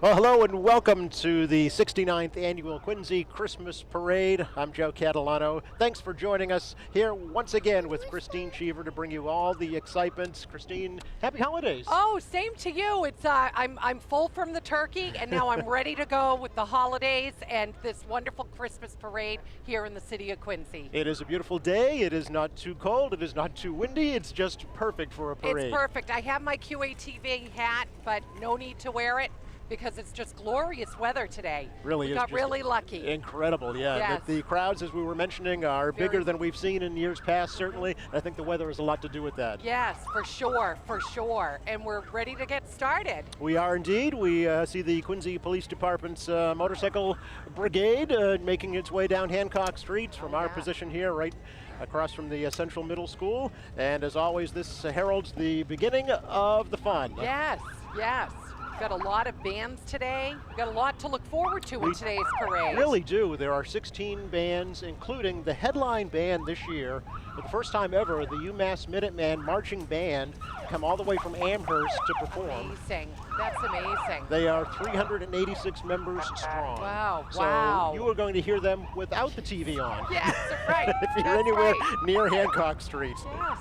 Well, hello and welcome to the 69th Annual Quincy Christmas Parade. I'm Joe Catalano. Thanks for joining us here once again with Christine Cheever to bring you all the excitement. Christine, happy holidays. Oh, same to you. It's I'm full from the turkey, and now I'm ready to go with the holidays and this wonderful Christmas parade here in the city of Quincy. It is a beautiful day. It is not too cold. It is not too windy. It's just perfect for a parade. It's perfect. I have my QATV hat, but no need to wear it because it's just glorious weather today. Really we is got just really lucky. Incredible, yeah. Yes. The crowds, as we were mentioning, are Very bigger than we've seen in years past, certainly. I think the weather has a lot to do with that. Yes, for sure, for sure. And we're ready to get started. We are indeed. We see the Quincy Police Department's motorcycle brigade making its way down Hancock Street from our position here, right across from the Central Middle School. And as always, this heralds the beginning of the fun. Yes, yes. We've got a lot of bands today. We've got a lot to look forward to in today's parade. Really do. There are 16 bands, including the headline band this year. For the first time ever, the UMass Minuteman marching band come all the way from Amherst to perform. Amazing. That's amazing. They are 386 members strong. Wow, so wow. you are going to hear them without the TV on. Yes, right. If you're That's anywhere right. near Hancock Street. Yes.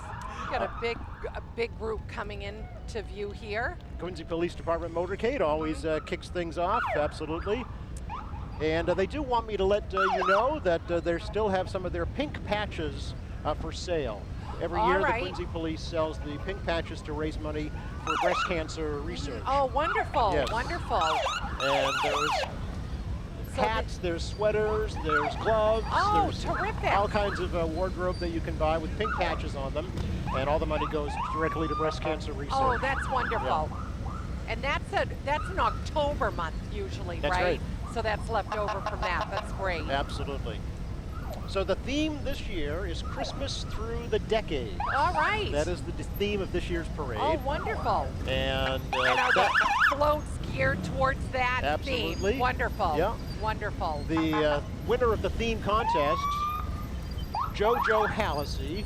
We've got a big group coming in to view here. Quincy Police Department motorcade always kicks things off, absolutely. And they do want me to let you know that they still have some of their pink patches for sale. Every year the Quincy Police sells the pink patches to raise money for breast cancer research. Oh, wonderful, Yes. wonderful. And there's hats, there's sweaters, there's gloves, there's terrific. all kinds of wardrobe that you can buy with pink patches on them. And all the money goes directly to breast cancer research. Oh, that's wonderful. Yeah. And that's an October month usually, That's right? right. So that's left over from that. That's great. Absolutely. So the theme this year is Christmas through the decades. All right. That is the theme of this year's parade. Oh, wonderful. And, are the floats geared towards that Absolutely. theme? Wonderful. Yeah. Wonderful. The winner of the theme contest, JoJo Hallisey.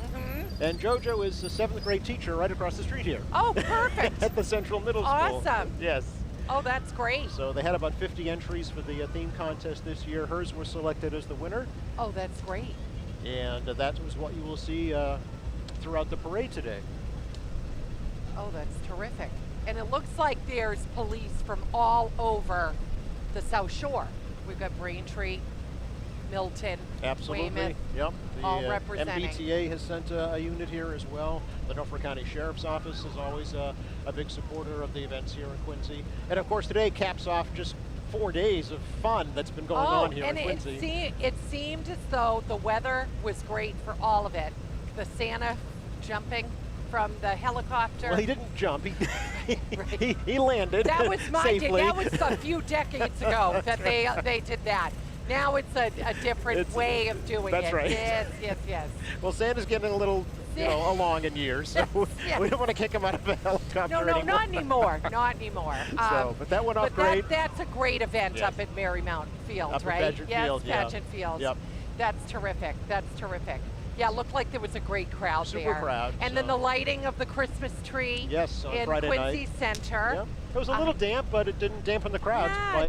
And JoJo is a 7th grade teacher right across the street here. Oh, perfect. At the Central Middle School. Awesome. Yes. Oh, that's great. So they had about 50 entries for the theme contest this year. Hers was selected as the winner. Oh, that's great. And that was what you will see throughout the parade today. Oh, that's terrific. And it looks like there's police from all over the South Shore. We've got Braintree, Milton, Absolutely. Weymouth, Yep. The all representing. MBTA has sent a unit here as well. The Norfolk County Sheriff's Office is always a big supporter of the events here in Quincy. And of course today caps off just 4 days of fun that's been going on here in Quincy. It seemed as though the weather was great for all of it. The Santa jumping from the helicopter. Well, he didn't jump. He landed That was safely. That was a few decades ago that they did that. Now it's a different way of doing that's it. That's right. Yes, yes, yes. Well, Santa's getting a little, along in years, so Yes. we don't want to kick him out of a helicopter No, anymore. not anymore. Not anymore. But that went off great. That's a great event up at Marymount Field, Up at right? Pageant Field, yeah. Pageant Field. Yep. That's terrific. That's terrific. Yeah, it looked like there was a great crowd there. Super crowd. And then the lighting of the Christmas tree Yes, on in Friday Quincy night. Center. Yep. It was a little damp, but it didn't dampen the crowds. Yeah,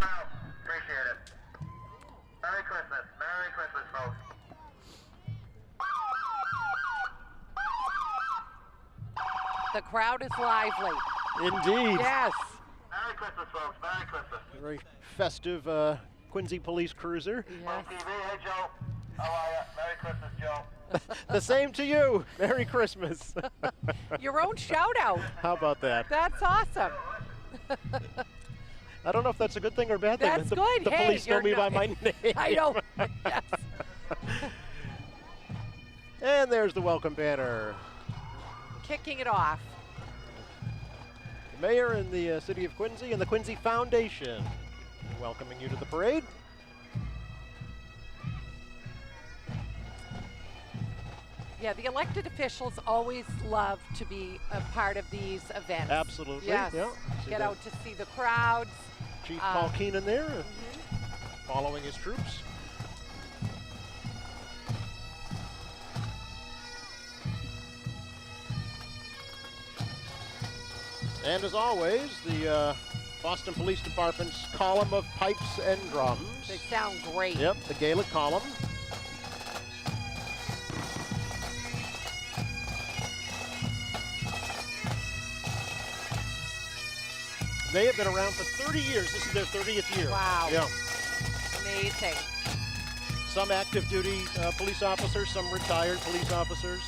out. Appreciate it. Merry Christmas. Merry Christmas, folks. The crowd is lively. Indeed. Yes. Merry Christmas, folks. Merry Christmas. Very festive Quincy police cruiser. Yes. TV, hey, Joe. How are you? Merry Christmas, Joe. The same to you. Merry Christmas. Your own shout out. How about that? That's awesome. I don't know if that's a good thing or bad thing. That's the, good. The Hey, police know you're me by not- my name. I know. Yes. And there's the welcome banner. Kicking it off. The mayor and the city of Quincy and the Quincy Foundation welcoming you to the parade. Yeah, the elected officials always love to be a part of these events. Absolutely. Yes. Yeah. See Get the out to see the crowds. Chief Paul Keenan there, Mm-hmm. following his troops. And as always, the Boston Police Department's column of pipes and drums. They sound great. Yep, the Gaelic column. They have been around for 30 years. This is their 30th year. Wow. Yeah. Amazing. Some active duty police officers, some retired police officers.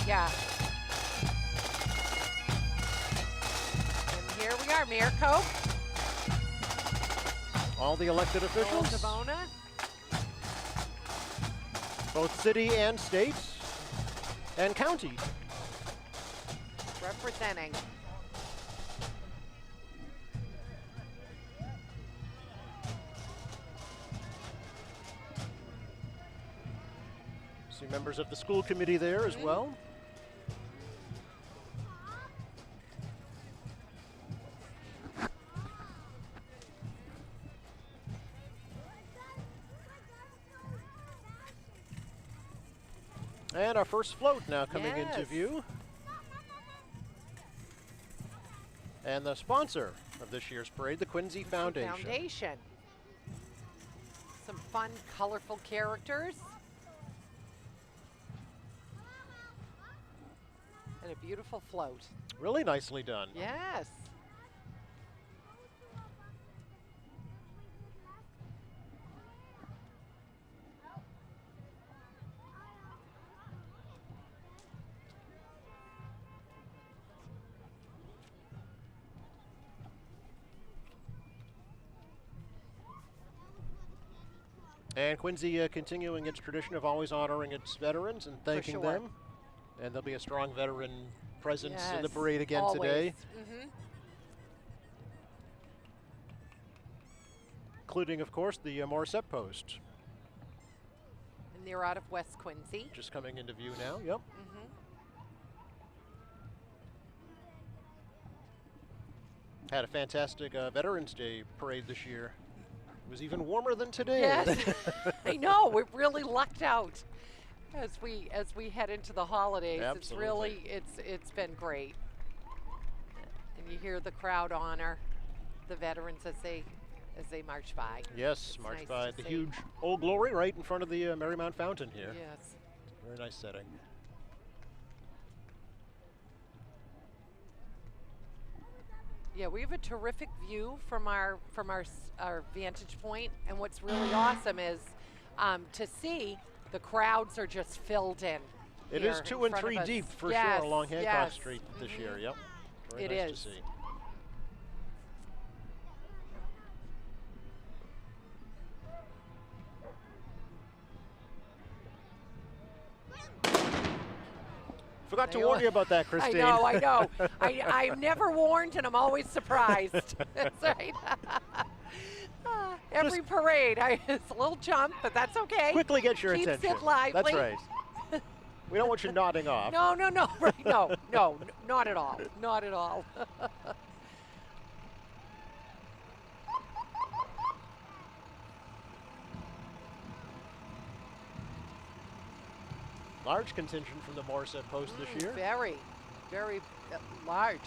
Yeah. And here we are, Mayor Cope. All the elected officials, Savona. both city and state and county. Representing. See members of the school committee there as well. And our first float now coming into Yes. view. And the sponsor of this year's parade, the Quincy Foundation. Some fun, colorful characters. And a beautiful float. Really nicely done. Yes. And Quincy continuing its tradition of always honoring its veterans and thanking sure. them. And there'll be a strong veteran presence in the Yes, parade again always. today, Mhm. including, of course, the Morissette Post. And they're out of West Quincy. Just coming into view now, yep. Mhm. Had a fantastic Veterans Day parade this year. It was even warmer than today. Yes, I know. We really lucked out as we head into the holidays. Absolutely. It's been great. And you hear the crowd honor the veterans as they march by. Yes, It's marched nice by to the see. huge Old Glory right in front of the Marymount Fountain here. Yes. Very nice setting. Yeah, we have a terrific view from our vantage point, and what's really awesome is to see the crowds are just filled in. It here is in 2 and front of 3 us. deep for Yes, sure along Hancock yes. Street this Mhm. year. Yep. Very It nice is. to see. Forgot to They warn all- you about that, Christine. I know. I'm never warned, and I'm always surprised. That's right. Every parade, it's a little jump, but that's okay. Quickly get your Keeps attention. it lively. That's right. We don't want you nodding off. No, right, no, not at all, not at all. Large contingent from the Morissette Post this year. Very, very large.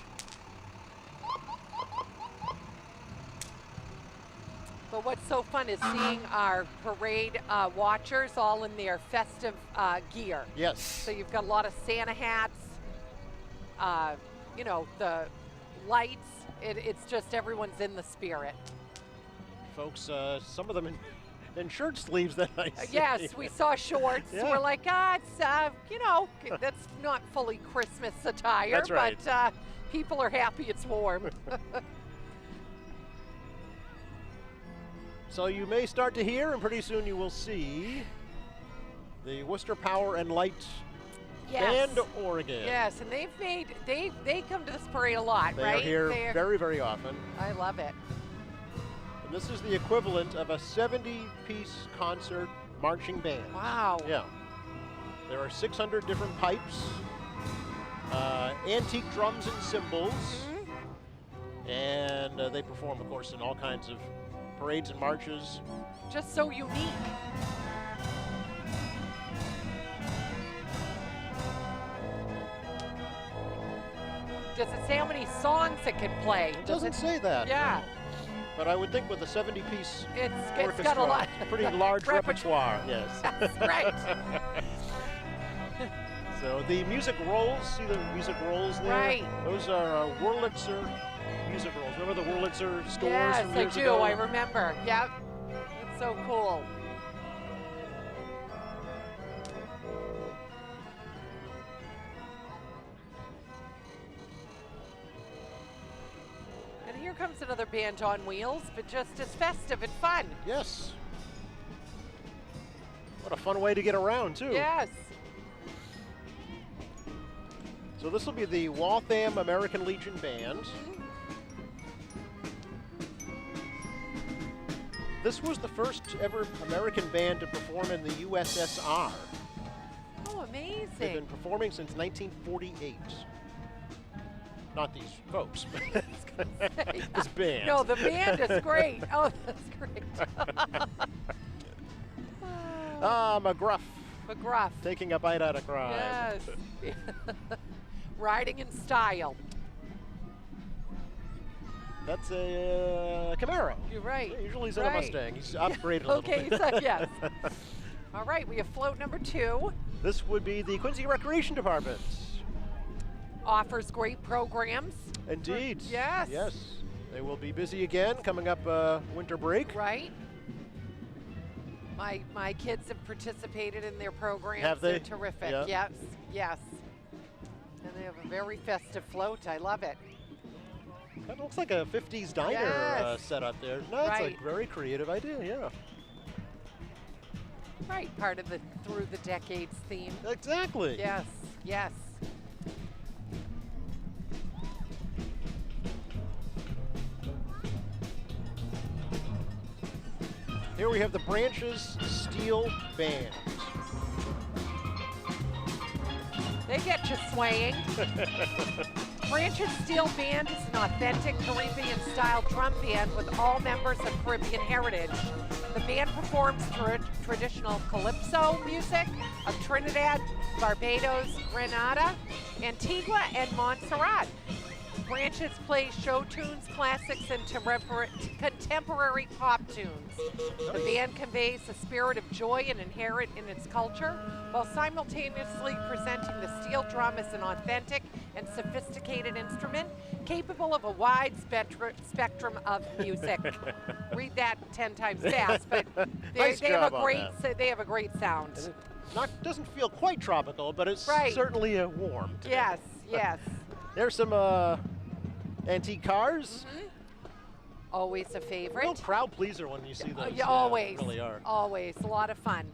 But what's so fun is seeing our parade watchers all in their festive gear. Yes. So you've got a lot of Santa hats, you know, the lights. It's just everyone's in the spirit. Folks, some of them in shirt sleeves that I see. Yes, we saw shorts. Yeah. We're like, it's, you know, that's not fully Christmas attire, That's right. but people are happy it's warm. So you may start to hear, and pretty soon you will see, the Worcester Power and Light Yes. Band Oregon. Yes, and they come to this parade a lot, They right? are here very, very often. I love it. And this is the equivalent of a 70-piece concert marching band. Wow. Yeah. There are 600 different pipes, antique drums and cymbals, and they perform, of course, in all kinds of parades and marches. Just so unique. Does it say how many songs it can play? It doesn't say that. Yeah. no. But I would think with a 70-piece It's orchestra, got a lot. pretty large repertoire, yes. That's right. So the music rolls, see the music rolls there? Right. Those are Wurlitzer music rolls. Remember the Wurlitzer stores Yes, from I years do. ago? I remember. Yep. It's so cool. And here comes another band on wheels, but just as festive and fun. Yes. What a fun way to get around, too. Yes. So this will be the Waltham American Legion Band. This was the first ever American band to perform in the USSR. Oh, amazing. They've been performing since 1948. Not these folks, but this band. No, the band is great. Oh, that's great. McGruff McGruff. taking a bite out of crime. Yes. Riding in style. That's a Camaro. You're right. Yeah, usually he's in a Right. Mustang. He's upgraded a little Okay, bit. so yes. All right, we have float number 2. This would be the Quincy Recreation Department. Offers great programs. Indeed. Yes. Yes. They will be busy again coming up winter break. Right. My kids have participated in their programs. Have they? They're terrific. Yeah. Yes, yes. And they have a very festive float. I love it. That looks like a 50s diner Yes. setup there. No, it's Right. a very creative idea, yeah. Right, part of the Through the Decades theme. Exactly. Yes, yes. Here we have the Branches Steel Band. They get you swaying. Branches Steel Band is an authentic Caribbean-style drum band with all members of Caribbean heritage. The band performs traditional calypso music of Trinidad, Barbados, Grenada, Antigua, and Montserrat. Branches plays show tunes, classics, and contemporary pop tunes. The band conveys a spirit of joy and inherent in its culture, while simultaneously presenting the steel drum as an authentic and sophisticated instrument capable of a wide spectrum of music. Read that 10 times fast, but Nice they have job a on great that. they have a great sound. And it doesn't feel quite tropical, but it's Right. certainly warm today. Yes, yes. There's some antique cars. Always a Real favorite. crowd pleaser when you see those. Yeah, always. Really are. Always. A lot of fun.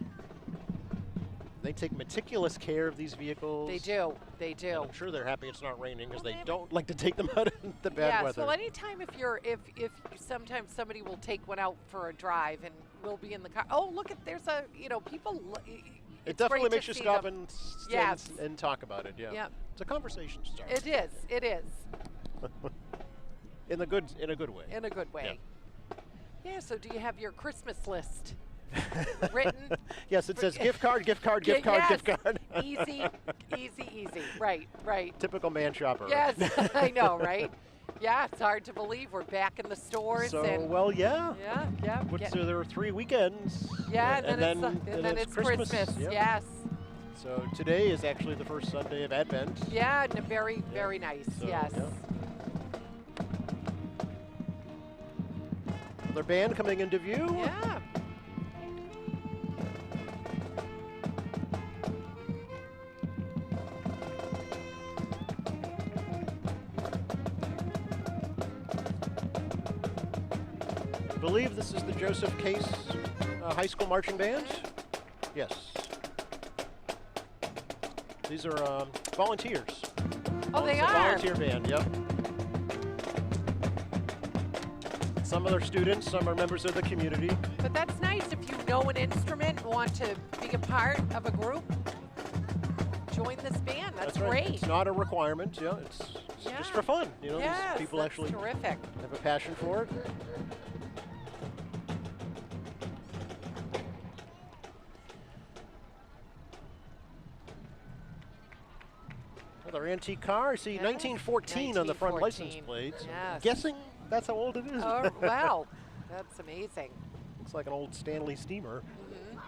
They take meticulous care of these vehicles. They do. They And do. I'm sure they're happy it's not raining because Well, they they- don't like to take them out in the bad Yes. weather. Well, anytime if sometimes somebody will take one out for a drive and we'll be in the car. Oh, look at there's a people. It It's definitely great makes to you see stop them. and stand Yes. and talk about it. Yeah. Yep. It's a conversation starter. It is. It is. in a good way. In a good way. Yeah. So do you have your Christmas list written? Yes, it says gift card, gift card, gift card, Yes. gift card. Easy, easy, easy. Right, right. Typical man shopper. Yes, I know, right? Yeah, it's hard to believe we're back in the stores. So, and well, yeah. yeah. There are 3 weekends. Yeah, and then it's Christmas. Yep. Yes. So today is actually the first Sunday of Advent. Yeah, and very, very nice. So, yes. yeah. Their band coming into view. Yeah. I believe this is the Joseph Case High School Marching Band. Yes. These are volunteers. Oh, they it's a are. volunteer band, yep. Some are students, some are members of the community. But that's nice if you know an instrument and want to be a part of a group. Join this band. That's right. great. It's not a requirement, yeah. It's Yeah. just for fun. You know, Yes, these people that's actually terrific. have a passion for it. Another antique car. I see Yeah. 1914 on the front license 1914. plates. Yes. Guessing that's how old it is. Oh, wow. That's amazing. Looks like an old Stanley steamer. Mhm.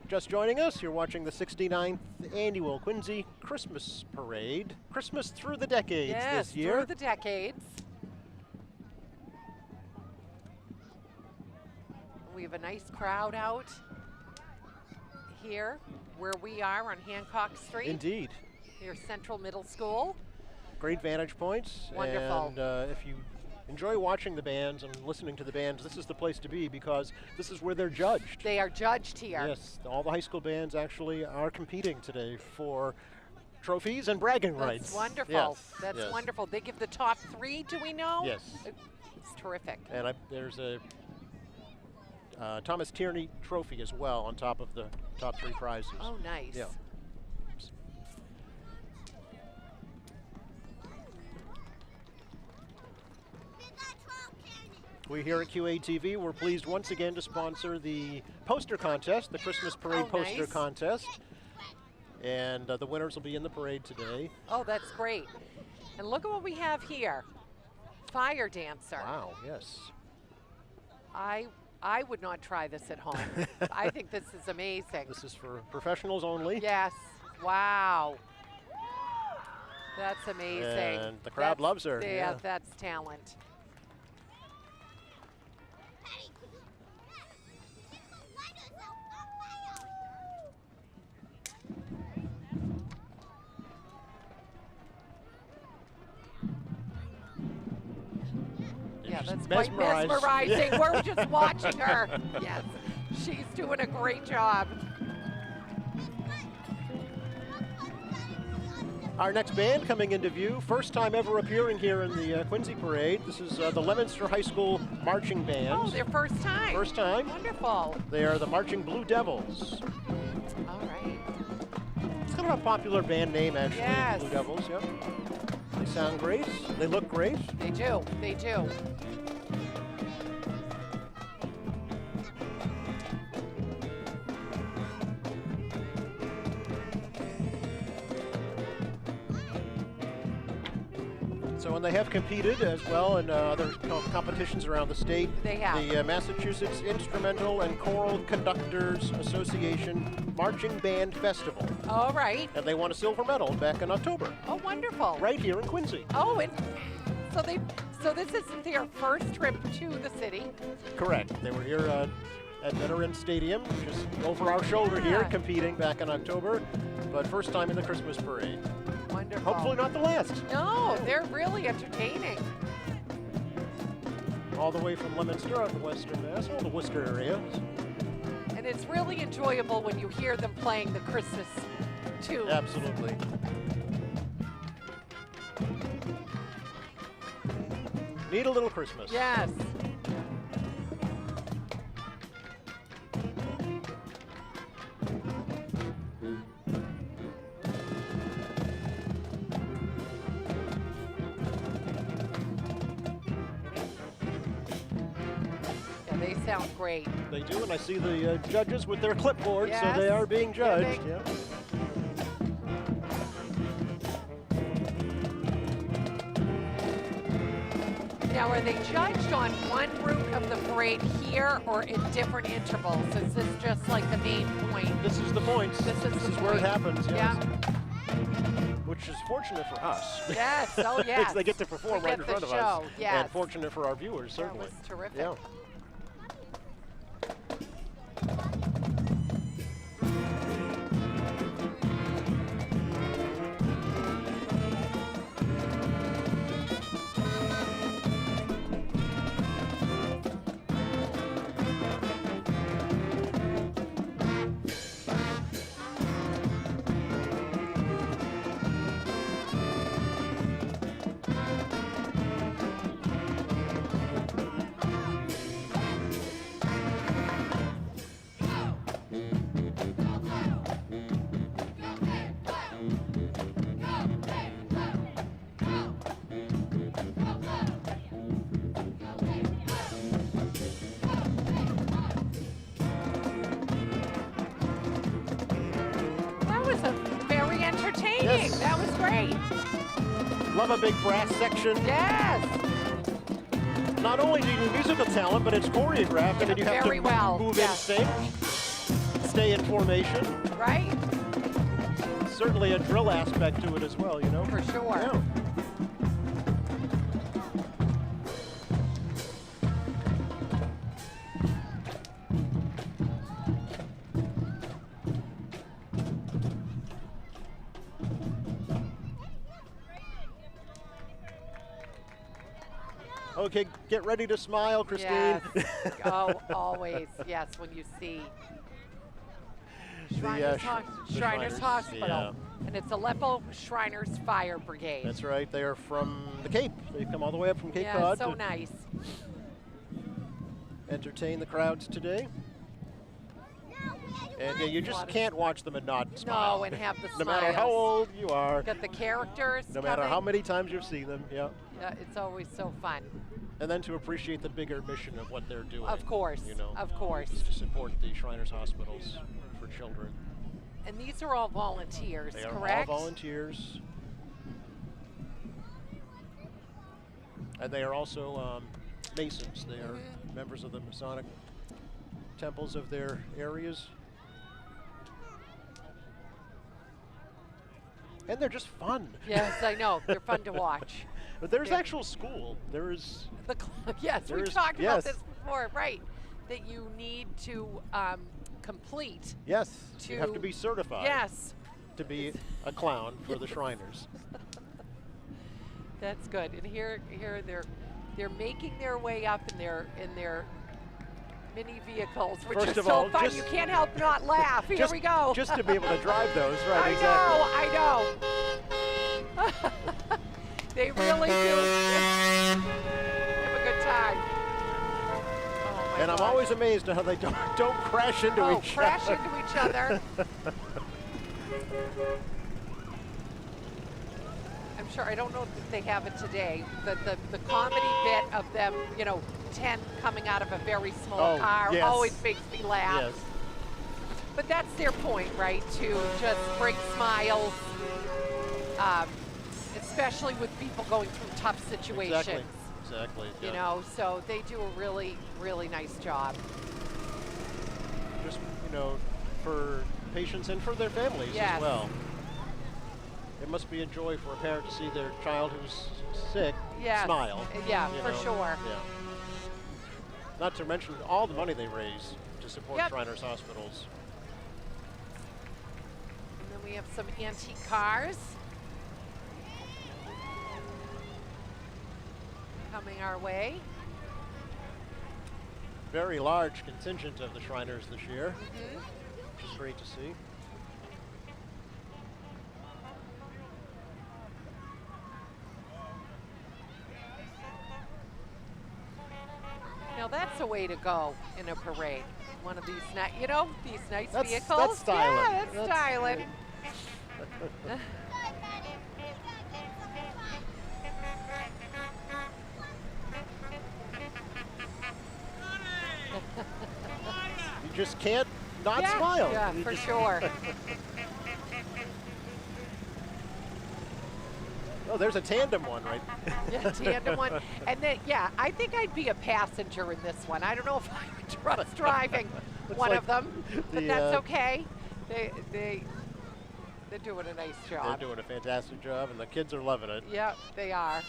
Just joining us, you're watching the 69th annual Quincy Christmas Parade. Christmas through the decades Yes, this year. through the decades. We have a nice crowd out here where we are on Hancock Street, Indeed. near Central Middle School. Great vantage points. Wonderful. And if you enjoy watching the bands and listening to the bands, this is the place to be because this is where they're judged. They are judged here. Yes, all the high school bands actually are competing today for trophies and bragging rights. That's wonderful. Yes, That's yes. wonderful. They give the top 3, do we know? Yes. It's terrific. And there's a Thomas Tierney trophy as well on top of the top 3 prizes. Oh, nice. Yeah. We here at QATV, we're pleased once again to sponsor the poster contest, the Christmas Parade Oh, poster nice. contest. And the winners will be in the parade today. Oh, that's great. And look at what we have here. Fire dancer. Wow, yes. I would not try this at home. I think this is amazing. This is for professionals only. Yes. Wow. That's amazing. And the crowd loves her. Yeah, that's talent. Yeah, that's quite mesmerized. mesmerizing. We're just watching her. Yes, she's doing a great job. Our next band coming into view, first time ever appearing here in the Quincy Parade. This is the Leominster High School Marching Band. Oh, their first time. First time. Wonderful. They are the Marching Blue Devils. All right. It's kind of a popular band name, actually. Yes. Blue Devils, yep. They sound great. They look great. They do. They do. So, and they have competed as well in other competitions around the state. They have. The Massachusetts Instrumental and Choral Conductors Association Marching Band Festival. All right. And they won a silver medal back in October, Oh, wonderful. right here in Quincy. Oh, and so this is their first trip to the city. Correct. They were here at Veterans Stadium, just over our shoulder here, Yeah. competing back in October, but first time in the Christmas parade. Wonderful. Hopefully not the last. No, they're really entertaining. All the way from Leominster out in Western Mass, all the Worcester area. And it's really enjoyable when you hear them playing the Christmas tune. Absolutely. Need a little Christmas. Yes. Yeah, they sound great. They do, and I see the judges with their clipboards, Yes. so they are being judged. Giving. Yeah. Now, are they judged on one route of the parade here or in different intervals? Is this just like the main point? This is the points. This is the where it point. happens. Yes. Yeah. Which is fortunate for us. Yes, oh yes. They get to perform We right get in the front of show, us. yes. And fortunate for our viewers, That certainly. was terrific. Yeah. That was a very entertaining. Yes. That was great. Love a big brass section. Yes. Not only do you need musical talent, but it's choreographed, and then you have Very to well, move yes. in sync, stay in formation. Right? Certainly a drill aspect to it as well, you know? For sure. Yeah. Okay, get ready to smile, Christine. Yes. Oh, always. Yes, when you see Shriners, the Shriners Hospital. yeah. And it's Aleppo Shriners Fire Brigade. That's right. They are from the Cape. They've come all the way up from Cape yeah, Cod so to nice. entertain the crowds today. And yeah, you just can't watch them and not smile. No, and have the No matter how smiles. old you are, Got the characters no matter coming. how many times you've seen them, yeah. Yeah, it's always so fun. And then to appreciate the bigger mission of what they're doing. Of course, you know, of course. is to support the Shriners Hospitals for children. And these are all volunteers, They are correct? all volunteers. And they are also Masons. They are members of the Masonic temples of their areas. And they're just fun. Yes, I know. They're fun to watch. But there's They're- actual school. There is, Yes, we There's- talked yes. about this before, right? That you need to complete. yes, you have to be certified Yes, to be a clown for the Shriners. that's good. And here they're making their way up in their mini vehicles, which First is of so all, fun. just- You can't help not laugh. Here just, we go. Just to be able to drive those, right? I exactly. know. They really do. Have a good time. Oh my And I'm God. always amazed at how they don't crash into each crash other. into each other. I'm sure, I don't know if they have it today, the comedy bit of them, 10 coming out of a very small Oh, car yes. always makes me laugh. Yes. But that's their point, right? To just bring smiles, especially with people going through tough situations. Exactly. You yeah. know, so they do a really, really nice job. Just, for patients and for their families Yes. as well. It must be a joy for a parent to see their child who's sick Yes. smile. Yeah, you for know. sure. Yeah. Not to mention all the money they raise to support Yep. Shriners Hospitals. And then we have some antique cars coming our way. Very large contingent of the Shriners this year, which is great to see. Now that's a way to go in a parade. One of these, these nice That's vehicles. styling. Yeah, that's That's- styling. just can't not Yeah, smile. yeah, You for just- sure. Oh, there's a tandem one, right? Yeah, tandem one. And then, yeah, I think I'd be a passenger in this one. I don't know if I would trust driving Looks one like of them, but the, that's okay. They're doing a nice They're job. doing a fantastic job, and the kids are loving it. Yep, they are.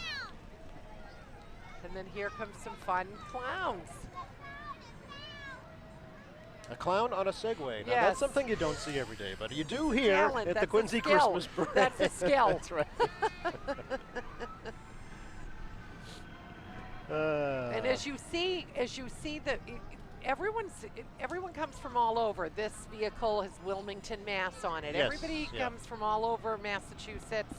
And then here comes some fun clowns. A clown on a Segway. Now, Yes. that's something you don't see every day, but you do here Talent, at the that's a Quincy skill. Christmas Parade. That's a skill. That's right. And as you see that everyone comes from all over. This vehicle has Wilmington, Mass on it. Yes, Everybody yeah. comes from all over Massachusetts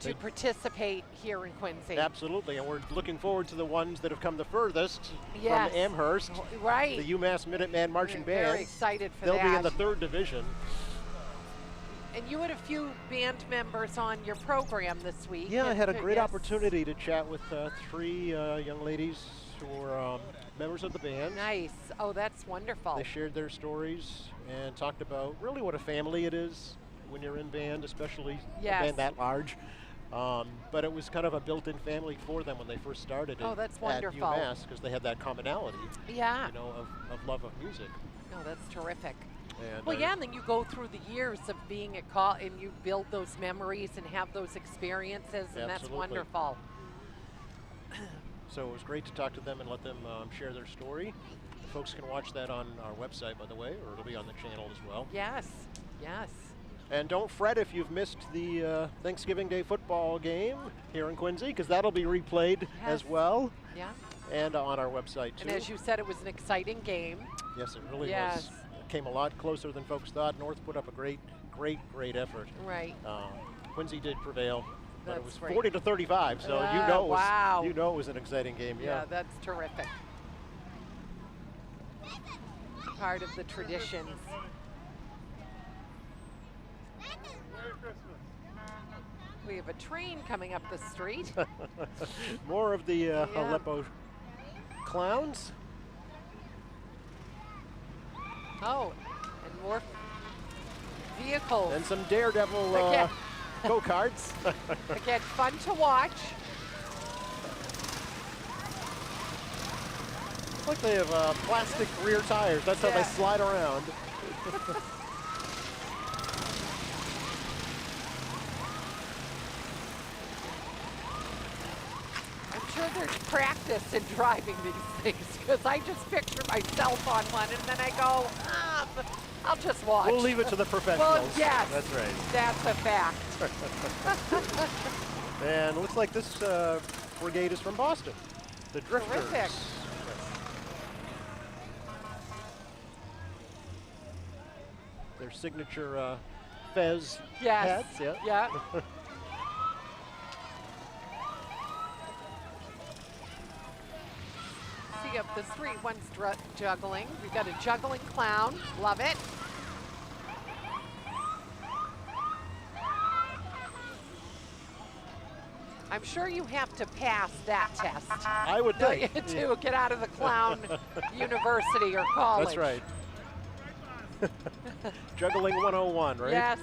to They- participate here in Quincy. Absolutely, and we're looking forward to the ones that have come the furthest Yes. from Amherst, Right. the UMass Minuteman Marching We're very Band. excited for They'll that. be in the 3rd division. And you had a few band members on your program this week. Yeah, I had a And, great yes. opportunity to chat with 3 young ladies who were members of the band. Nice. Oh, that's wonderful. They shared their stories and talked about really what a family it is when you're in band, especially Yes. a band that large. But it was kind of a built-in family for them when they first started Oh, that's at wonderful. UMass, because they had that commonality, Yeah. you know, of love of music. No, that's terrific. And, Well, yeah, and then you go through the years of being at call, and you build those memories and have those experiences, and that's Absolutely. wonderful. So it was great to talk to them and let them share their story. Folks can watch that on our website, by the way, or it'll be on the channel as well. Yes, yes. And don't fret if you've missed the Thanksgiving Day football game here in Quincy, because that'll be replayed as Yes. well, Yeah. and on our website too. And as you said, it was an exciting game. Yes, it really Yes. was. It came a lot closer than folks thought. North put up a great effort. Right. Quincy did prevail, but That's it was great. 40-35. So Ah, you know it was, wow. you know it was an exciting game. Yeah, that's terrific. Part of the traditions. We have a train coming up the street. More of the Aleppo clowns. Oh, and more vehicles. And some daredevil Okay. go-karts. Again, fun to watch. Looks like they have plastic rear tires. That's how Yeah. they slide around. I'm sure there's practice in driving these things because I just picture myself on one and then I go, I'll just watch. We'll leave it to the professionals. Well, yes. That's right. That's a fact. And it looks like this brigade is from Boston. The Drifters. Terrific. Their signature fez Yes. hats. Yeah. Yeah. See up the street, one's juggling. We've got a juggling clown. Love it. I'm sure you have to pass that test I would think. to get out of the clown university or college. That's right. Juggling 101, right? Yes.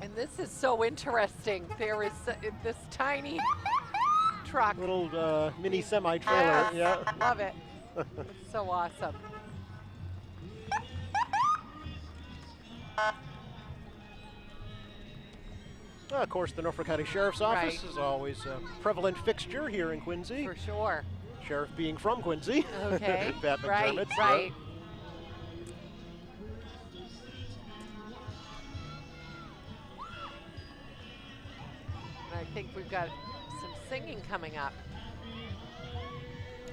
And this is so interesting. There is this tiny truck. Little mini semi-trailer. Yes. Yeah. Love it. It's so awesome. Of course, the Norfolk County Sheriff's Office Right. is always a prevalent fixture here in Quincy. For sure. Sheriff being from Quincy. Okay. Pat right, McDermott, right. And I think we've got some singing coming up.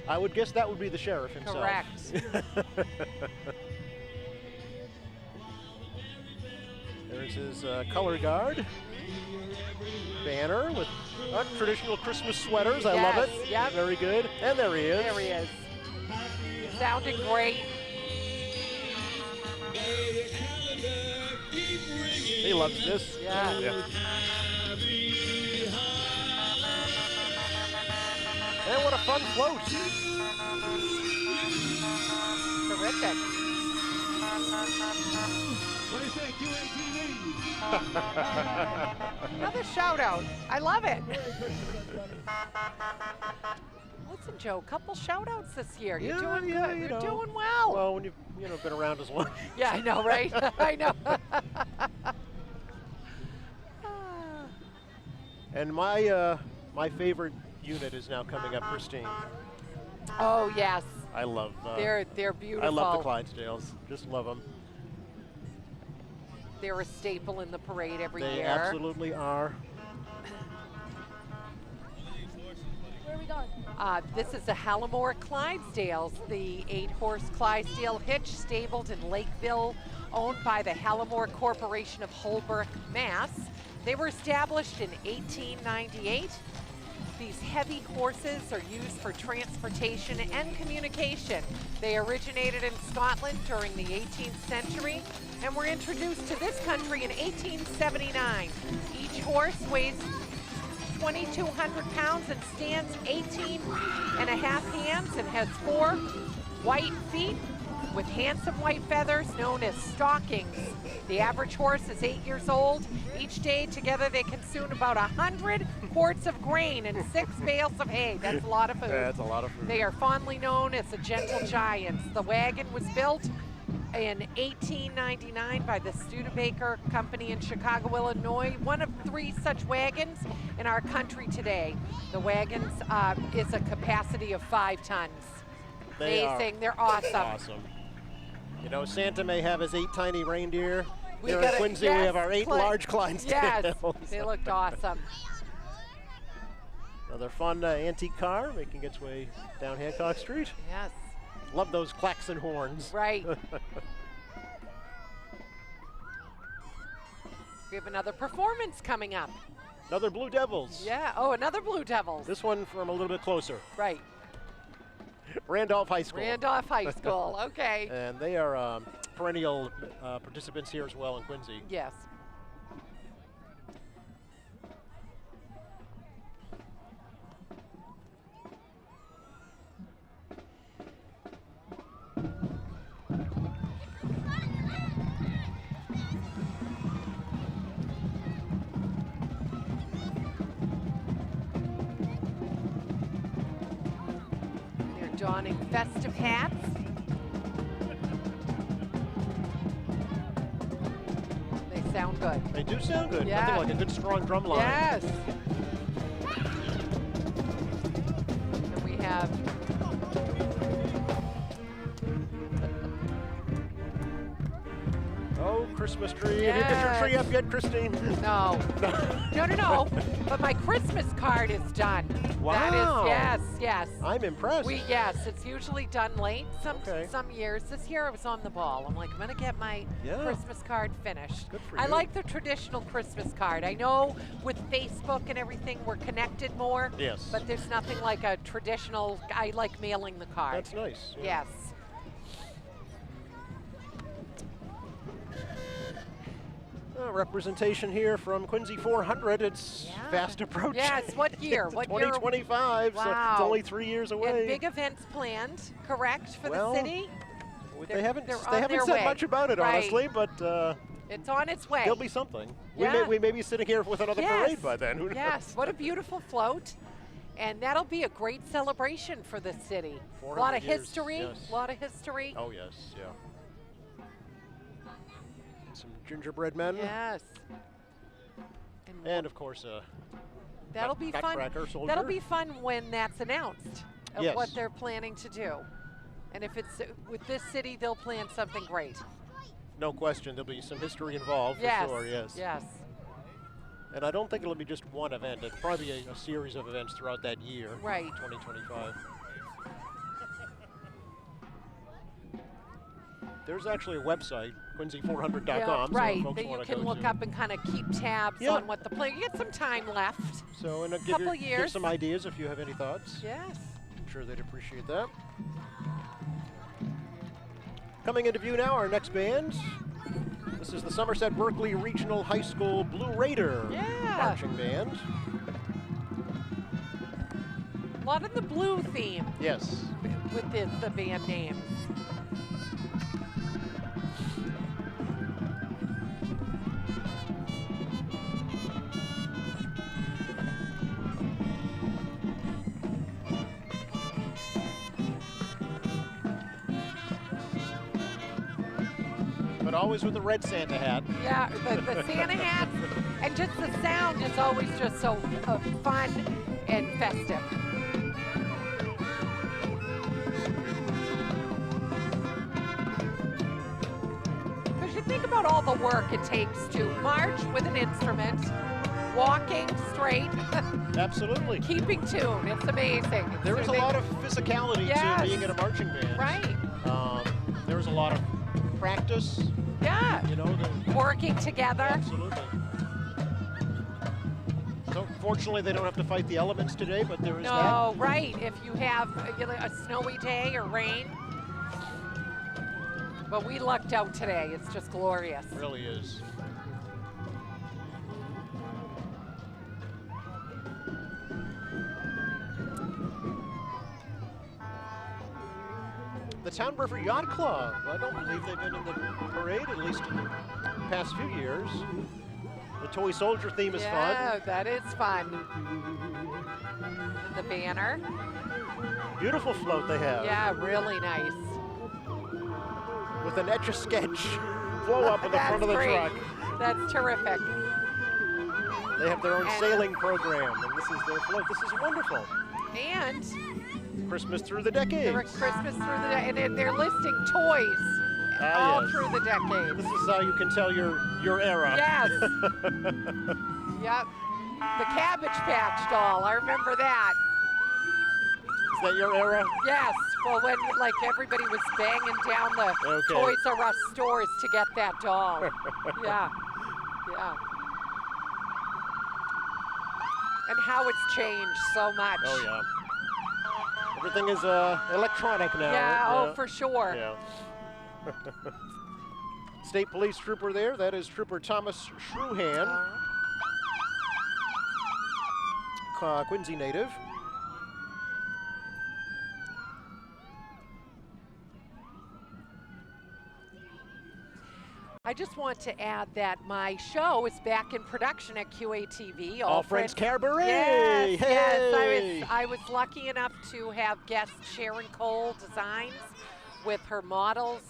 I would guess that would be the sheriff himself. Correct. There's his color guard banner with traditional Christmas sweaters. I love it. Yes, yep. Very good. And there he is. There he is. Sounding great. He loves this. Yeah. And what a fun float. Terrific. What do you say, QATV? Another shout out. I love it. Listen, Joe, a couple shout outs this year. You're doing good. You're doing well. Well, when you've been around as long. Yeah, I know, right? I know. And my favorite unit is now coming up, Christine. Oh, yes. I love. They're beautiful. I love the Clydesdales. Just love them. They're a staple in the parade every They year. absolutely are. Where are we going? This is the Hallamore Clydesdales, the 8-horse Clydesdale hitch stabled in Lakeville, owned by the Hallamore Corporation of Holbrook, Mass. They were established in 1898. These heavy horses are used for transportation and communication. They originated in Scotland during the 18th century and were introduced to this country in 1879. Each horse weighs 2,200 pounds and stands 18 and a half hands and has 4 white feet with handsome white feathers known as stockings. The average horse is 8 years old. Each day together they consume about 100 quarts of grain and 6 bales of hay. That's a lot of food. That's a lot of food. They are fondly known as the Gentle Giants. The wagon was built in 1899 by the Studebaker Company in Chicago, Illinois. One of 3 such wagons in our country today. The wagons is a capacity of 5 tons. Amazing. They're awesome. Awesome. You know, Santa may have his 8 tiny reindeer. We Here got in Quincy, we have our 8 large Yes, Clydesdales. they looked awesome. Another fun antique car making its way down Hancock Street. Yes, Love those klaxon horns. right. We have another performance coming up. Another Blue Devils. Yeah, oh, another Blue Devils. This one from a little bit closer. Right, Randolph High School. Randolph High School, okay. And they are perennial participants here as well in Quincy. Yes. They're donning festive hats. They sound good. They do sound good. Yeah. Nothing like a good strong drum line. Yes. And we have Oh, Christmas tree. Have you got your tree Yes. up yet, Christine? no. No. But my Christmas card is done. That Wow. is yes. I'm impressed. Yes, it's usually done late Okay. some years. This year I was on the ball. I'm like, I'm gonna get my Yeah. Christmas card finished. Good for I you. like the traditional Christmas card. I know with Facebook and everything we're connected more. Yes. But there's nothing like a traditional, I like mailing the card. That's nice. Yeah. Yes. Representation here from Quincy 400. It's Yeah. fast approaching. Yes, what year? It's What year? 2025, so Wow. it's only 3 years away. And big events planned, correct, for Well, the city? They haven't they're they on haven't their said way. much about it, Right. honestly, but It's on its way. there'll be something. Yeah. We may be sitting here with another Yes. parade by then. Who knows? Yes, what a beautiful float. And that'll be a great celebration for the city. A 400 lot of years, history, yes. a lot of history. Oh, yes, yeah. Some gingerbread men. Yes. And, of course, that'll be fun. nutcracker soldier. That'll be fun when that's announced of Yes. what they're planning to do. And if it's with this city, they'll plan something great. no question, there'll be some history involved, Yes. for sure, yes. Yes. And I don't think it'll be just one event. It'll probably be a series of events throughout that year. Right. 2025. There's actually a website, quincy400.com. so right. folks That you wanna can go look to. up and kind of keep tabs Yeah. on what the plan. You get some time left. So, and couple give years. some ideas if you have any thoughts. Yes. I'm sure they'd appreciate that. Coming into view now, our next band. This is the Somerset Berkeley Regional High School Blue Raider Yeah. marching band. A lot of the blue theme Yes. with the band names. But always with the red Santa hat. Yeah, the Santa hats, and just the sound is always just so fun and festive. Because you think about all the work it takes to march with an instrument, walking straight, Absolutely. keeping tune. It's amazing. There is a lot of physicality Yes. to being in a marching band. Right. There is a lot of practice, Yeah. you know. Working together. Absolutely. So fortunately, they don't have to fight the elements today, but there is that. No, right. If you have a snowy day or rain. But we lucked out today. It's just glorious. It really is. The Town River Yacht Club. I don't believe they've been in the parade, at least in the past few years. The toy soldier theme is Yeah, that is fun. And the banner. fun. Beautiful float they have. Yeah, really nice. With an etch-a-sketch blow up in the front of the great. truck. That's terrific. They have their own And- sailing program, and this is their float. This is wonderful. And Christmas through the the decades. Christmas through the and they're listing toys Ah, all yes. through the decades. This is how you can tell your era. Yes. Yep. The Cabbage Patch doll. I remember that. Is that your era? Yes. Well, when like everybody was banging down the Okay. Toys R Us stores to get that doll. Yeah. Yeah. And how it's changed so much. Oh, yeah. Everything is electronic now. Yeah, oh, for sure. Yeah. State Police Trooper there. That is Trooper Thomas Shruhan, Quincy native. I just want to add that my show is back in production at QATV. All Friends Cabaret. Yes, yes. Hey. I was lucky enough to have guest Sharon Cole Designs with her models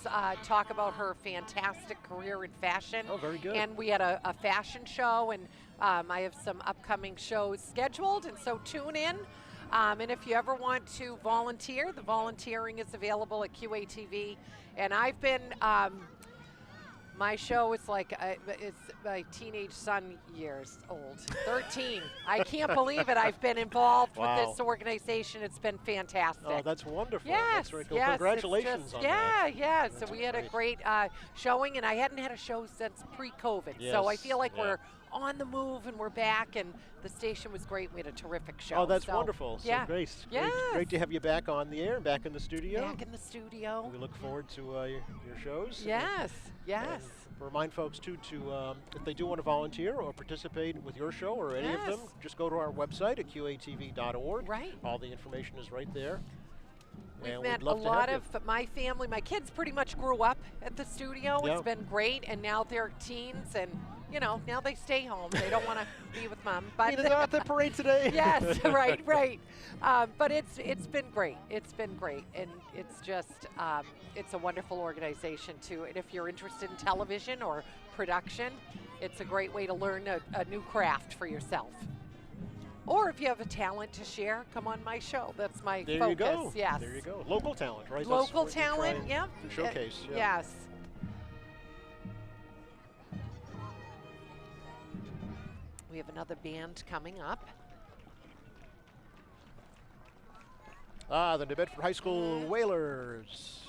talk about her fantastic career in fashion. Oh, very good. And we had a fashion show, and I have some upcoming shows scheduled, and so tune in. And if you ever want to volunteer, the volunteering is available at QATV. And I've been, my show is like, it's my teenage son years old, 13. I can't believe it. I've been involved Wow. with this organization. It's been fantastic. Oh, that's wonderful. Yes, That's very cool. yes, it's Congratulations just- on yeah, that. yeah. So That's we had a great. great showing, and I hadn't had a show since pre-COVID. So I Yes, feel like yeah. we're on the move and we're back, and the station was great. We had a terrific show. Oh, that's So, wonderful. So yeah. great. Yes. Great to have you back on the air, back in the studio. Back in the studio. We look forward to your shows. Yes, yes. And remind folks too to if they do want to volunteer or participate with your show or any of them, Yes. just go to our website at qatv.org. Right. All the information is right there. We've And met we'd a love to lot have of my family. My kids pretty much grew up at the studio. Yeah. It's been great, and now they're teens, and now they stay home. They don't want to be with mom. But you. They're at the parade today. yes, right. But it's been great. It's been great, and it's just it's a wonderful organization too. And if you're interested in television or production, it's a great way to learn a new craft for yourself. Or if you have a talent to share, come on my show. That's my There focus. you go. Yes. There you go. Local talent, right? That's Local what you try talent. and Yep. Showcase. Yeah. Yes. We have another band coming up. The New Bedford High School Whalers.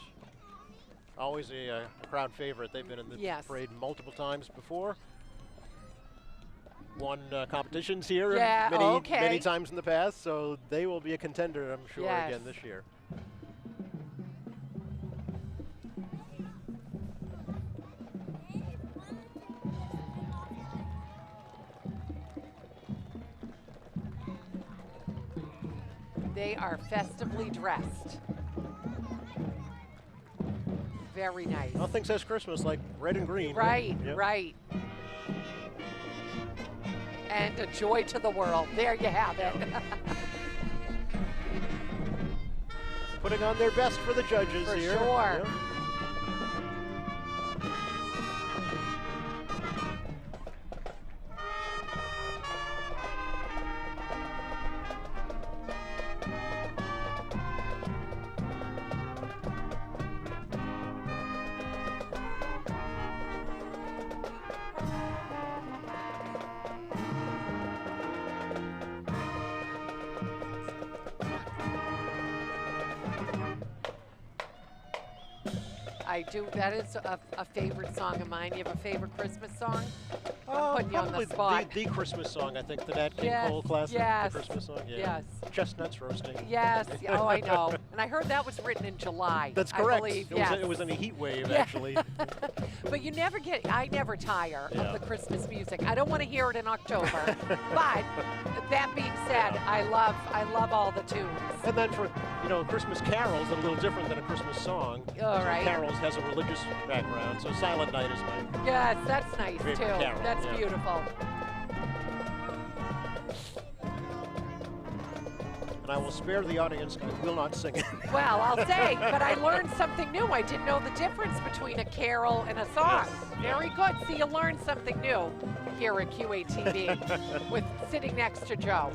Always a crowd favorite. They've been in the Yes. parade multiple times before. Won competitions here Yeah, okay. many times in the past, so they will be a contender, I'm sure, Yes. again this year. They are festively dressed. Very nice. Nothing says Christmas like red and green. Right, Yep. right. And a joy to the world. There you have it. Putting on their best for the judges For here. sure. Yep. I do. That is a favorite song of mine. You have a favorite Christmas song? I'm putting you on the Probably spot. the Christmas song, I think, the Nat King Yes, Cole classic. yes, The Christmas song. Yeah. yes. Chestnuts roasting. Yes. Oh, I know. And I heard that was written in July. That's I correct. believe. It was in a heat wave, Yeah. actually. But you never get. I never tire Yeah. of the Christmas music. I don't want to hear it in October. But that being said, I love all the tunes. And then for, Christmas carols, a little different than a Christmas song. All So right. Carols has a religious background, so Silent Night is mine. Yes, that's nice Favorite too. carol, That's yeah. beautiful. And I will spare the audience, I will not sing it. Well, I'll say, but I learned something new. I didn't know the difference between a carol and a song. Yes. Very good. See, you learned something new here at QATV with sitting next to Joe.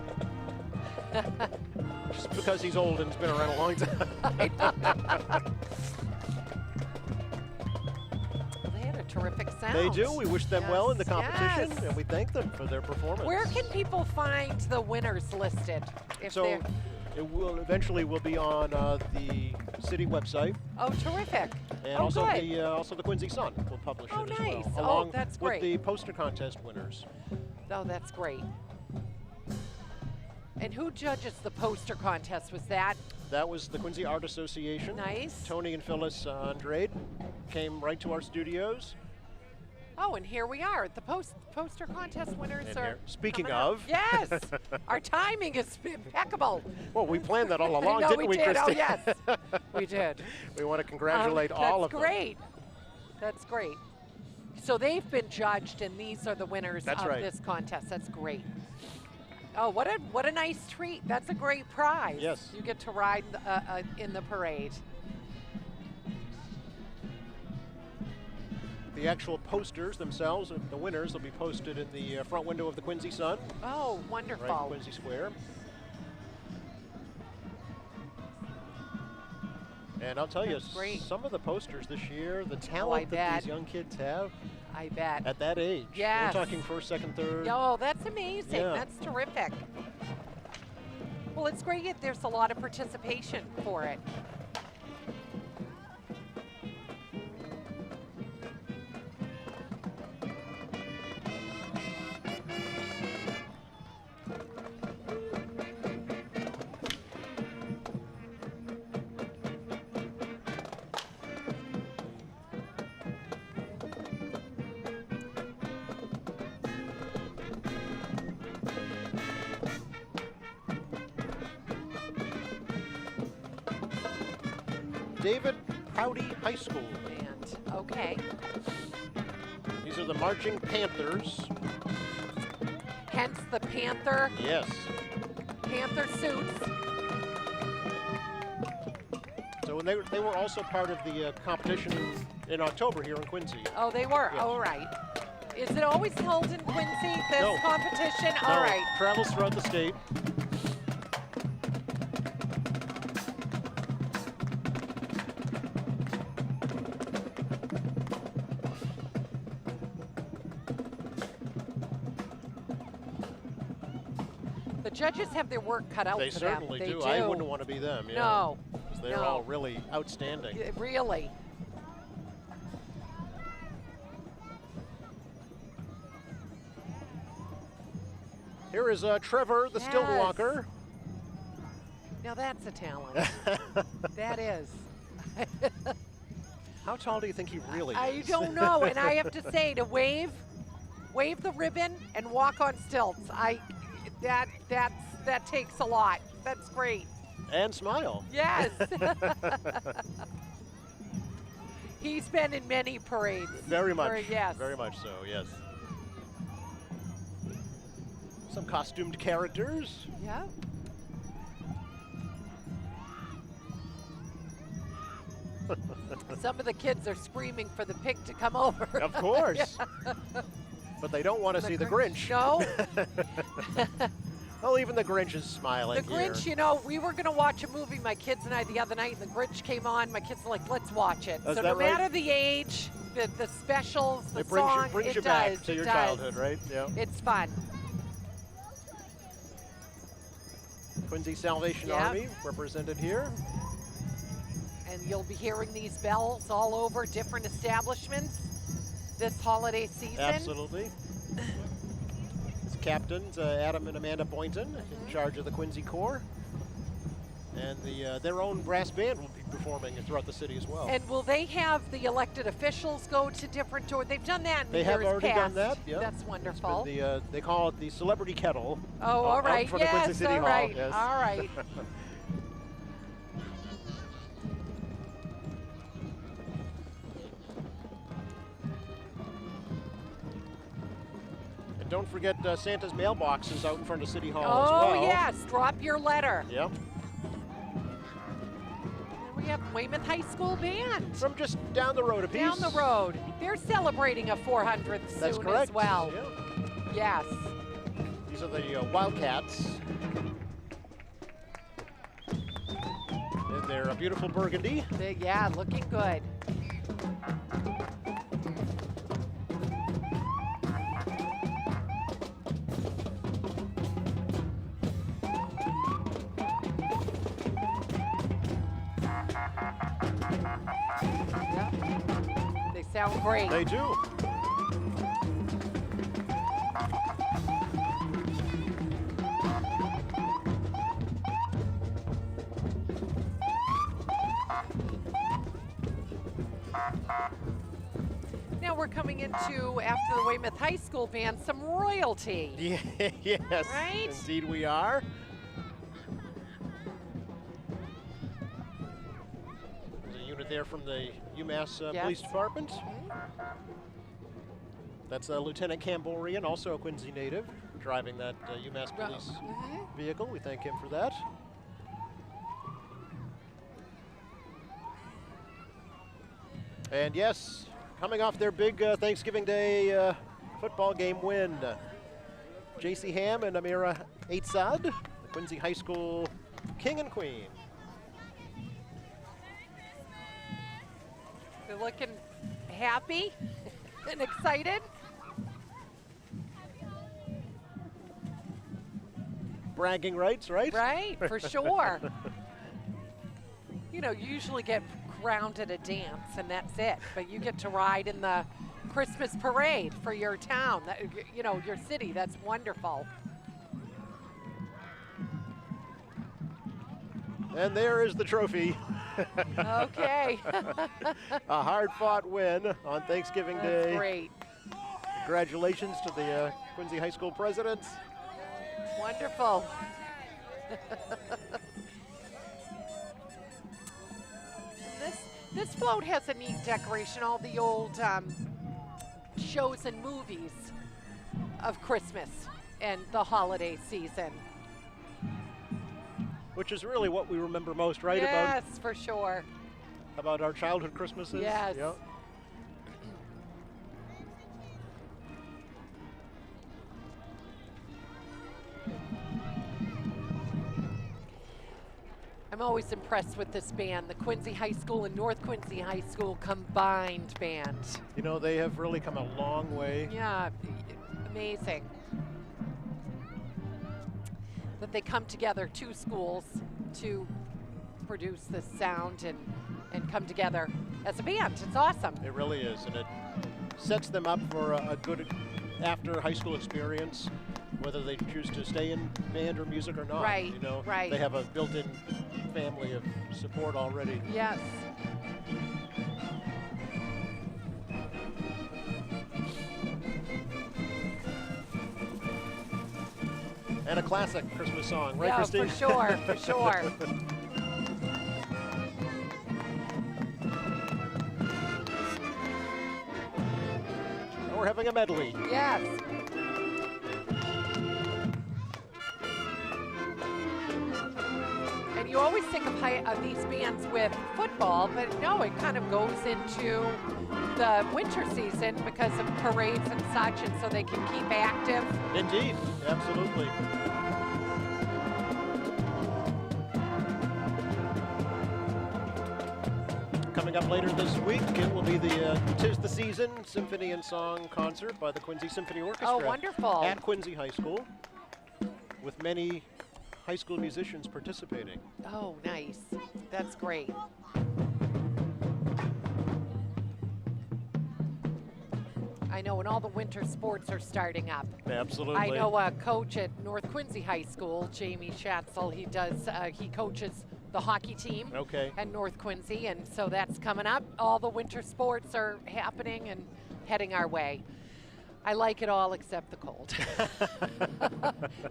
Just because he's old and has been around a long time. They had a terrific sound. They do. We wish them well in the Yes, competition, yes. and we thank them for their performance. Where can people find the winners listed? If So they're, it will eventually will be on the city website, oh, terrific. and oh, also good. also the Quincy Sun will publish Oh, it as nice. well, Oh, along that's with great. the poster contest winners. Oh, that's great. And who judges the poster contest? Was that That was the Quincy Art Association. nice? Tony and Phyllis Andrade came right to our studios. Oh, and here we are. The poster contest winners And are. here- speaking coming up. of. Yes, our timing is impeccable. Well, we planned that all along, No, didn't we, did. Oh, Christy? yes, we did. We want to congratulate all of That's them. great. That's great. So they've been judged, and these are the winners That's of right. this contest. That's great. Oh, what a nice treat. That's a great prize. Yes. You get to ride in the parade. The actual posters themselves, the winners, will be posted in the front window of the Quincy Sun, Oh, right wonderful. in Quincy Square. And I'll tell you, That's great. some of the posters this year, the talent that bet. these young kids have I bet. at that age. Yes. We're talking first, second, third. Oh, that's amazing. Yeah. That's terrific. Well, it's great that there's a lot of participation for it. David Prouty High School. And okay. These are the Marching Panthers. Hence the Panther Yes. suits. So they were also part of the competition in October here in Quincy. Oh, they were. Yes. All right. Is it always held in Quincy, this No. competition? No, All right. Travels throughout the state. The judges have their work cut out They for certainly them. do. I wouldn't want to be them. Yeah. No. 'Cause they're no. all really outstanding. Really. Here is Trevor, the stilt Yes. walker. Now that's a talent. That is. How tall do you think he really I is? don't know, and I have to say to wave the ribbon and walk on stilts. That takes a lot. That's great. And smile. Yes. He's been in many parades. Very much. Yes. Very much so, yes. Some costumed characters. Yeah. Some of the kids are screaming for the pig to come over. Of course. But they don't want to see the Grinch. No. Well, even the Grinch is smiling The Grinch, here. you know, we were going to watch a movie, my kids and I, the other night, and the Grinch came on. My kids were like, let's watch it. Is So that no right? matter the age, the specials, the It brings song, you, brings it you does. back to it your does. childhood, right? Yeah. It's fun. Quincy Salvation Yeah. Army represented here. And you'll be hearing these bells all over different establishments this holiday season. Absolutely. His captains, Adam and Amanda Boynton, in charge of the Quincy Corps. And their own brass band will be performing throughout the city as well. And will they have the elected officials go to different tours? They've done that in They the have years already past. done that, yeah. That's wonderful. It's been they call it the Celebrity Kettle. Oh, all out right. in front of Quincy Yes, City all Hall. right. Yes. All right. And don't forget Santa's mailboxes out in front of City Hall as Oh, well. yes. Drop your letter. Yep. And we have Weymouth High School Band. From just down the road a piece. Down the road. They're celebrating a 400th That's soon correct. as well. Yeah. Yes. These are the Wildcats. And they're a beautiful burgundy. Yeah, looking good. Yep. They sound great. They do. Now we're coming into, after the Weymouth High School Band, some royalty. Yeah, yes. Right? Indeed we are. There's a unit there from the UMass Yes. Police Department. That's Lieutenant Camborian, also a Quincy native, driving that UMass Police vehicle. We thank him for that. And yes, coming off their big Thanksgiving Day football game win, J.C. Ham and Amira Aitzad, the Quincy High School king and queen. They're looking happy and excited. Bragging rights, right? Right, for sure. You know, you usually get crowned at a dance and that's it, but you get to ride in the Christmas parade for your town, you know, your city. That's wonderful. And there is the trophy. Okay. A hard-fought win on Thanksgiving Day. That's great. Congratulations to the Quincy High School presidents. Wonderful. This float has a neat decoration, all the old shows and movies of Christmas and the holiday season. Which is really what we remember most, right? Yes, for sure. About our childhood Christmases. Yes. Yep. I'm always impressed with this band, the Quincy High School and North Quincy High School combined band. You know, they have really come a long way. Yeah, amazing. That they come together, two schools, to produce this sound and come together as a band. It's awesome. It really is, and it sets them up for a good after high school experience, whether they choose to stay in band or music or not. Right, You know, right. They have a built-in family of support already. Yes. And a classic Christmas song, right, Yeah, Christine? for sure, for sure. we're having a medley. Yes. And you always think of these bands with football, but no, it kind of goes into the winter season because of parades and such, and so they can keep active. Indeed, absolutely. Coming up later this week, it will be the 'Tis the Season Symphony and Song concert by the Quincy Symphony Orchestra. Oh, wonderful. At Quincy High School, with many high school musicians participating. Oh, nice. That's great. I know, and all the winter sports are starting up. Absolutely. I know a coach at North Quincy High School, Jamie Schatzel. He coaches the hockey team at North Quincy, and so that's coming up. All the winter sports are happening and heading our way. I like it all except the cold.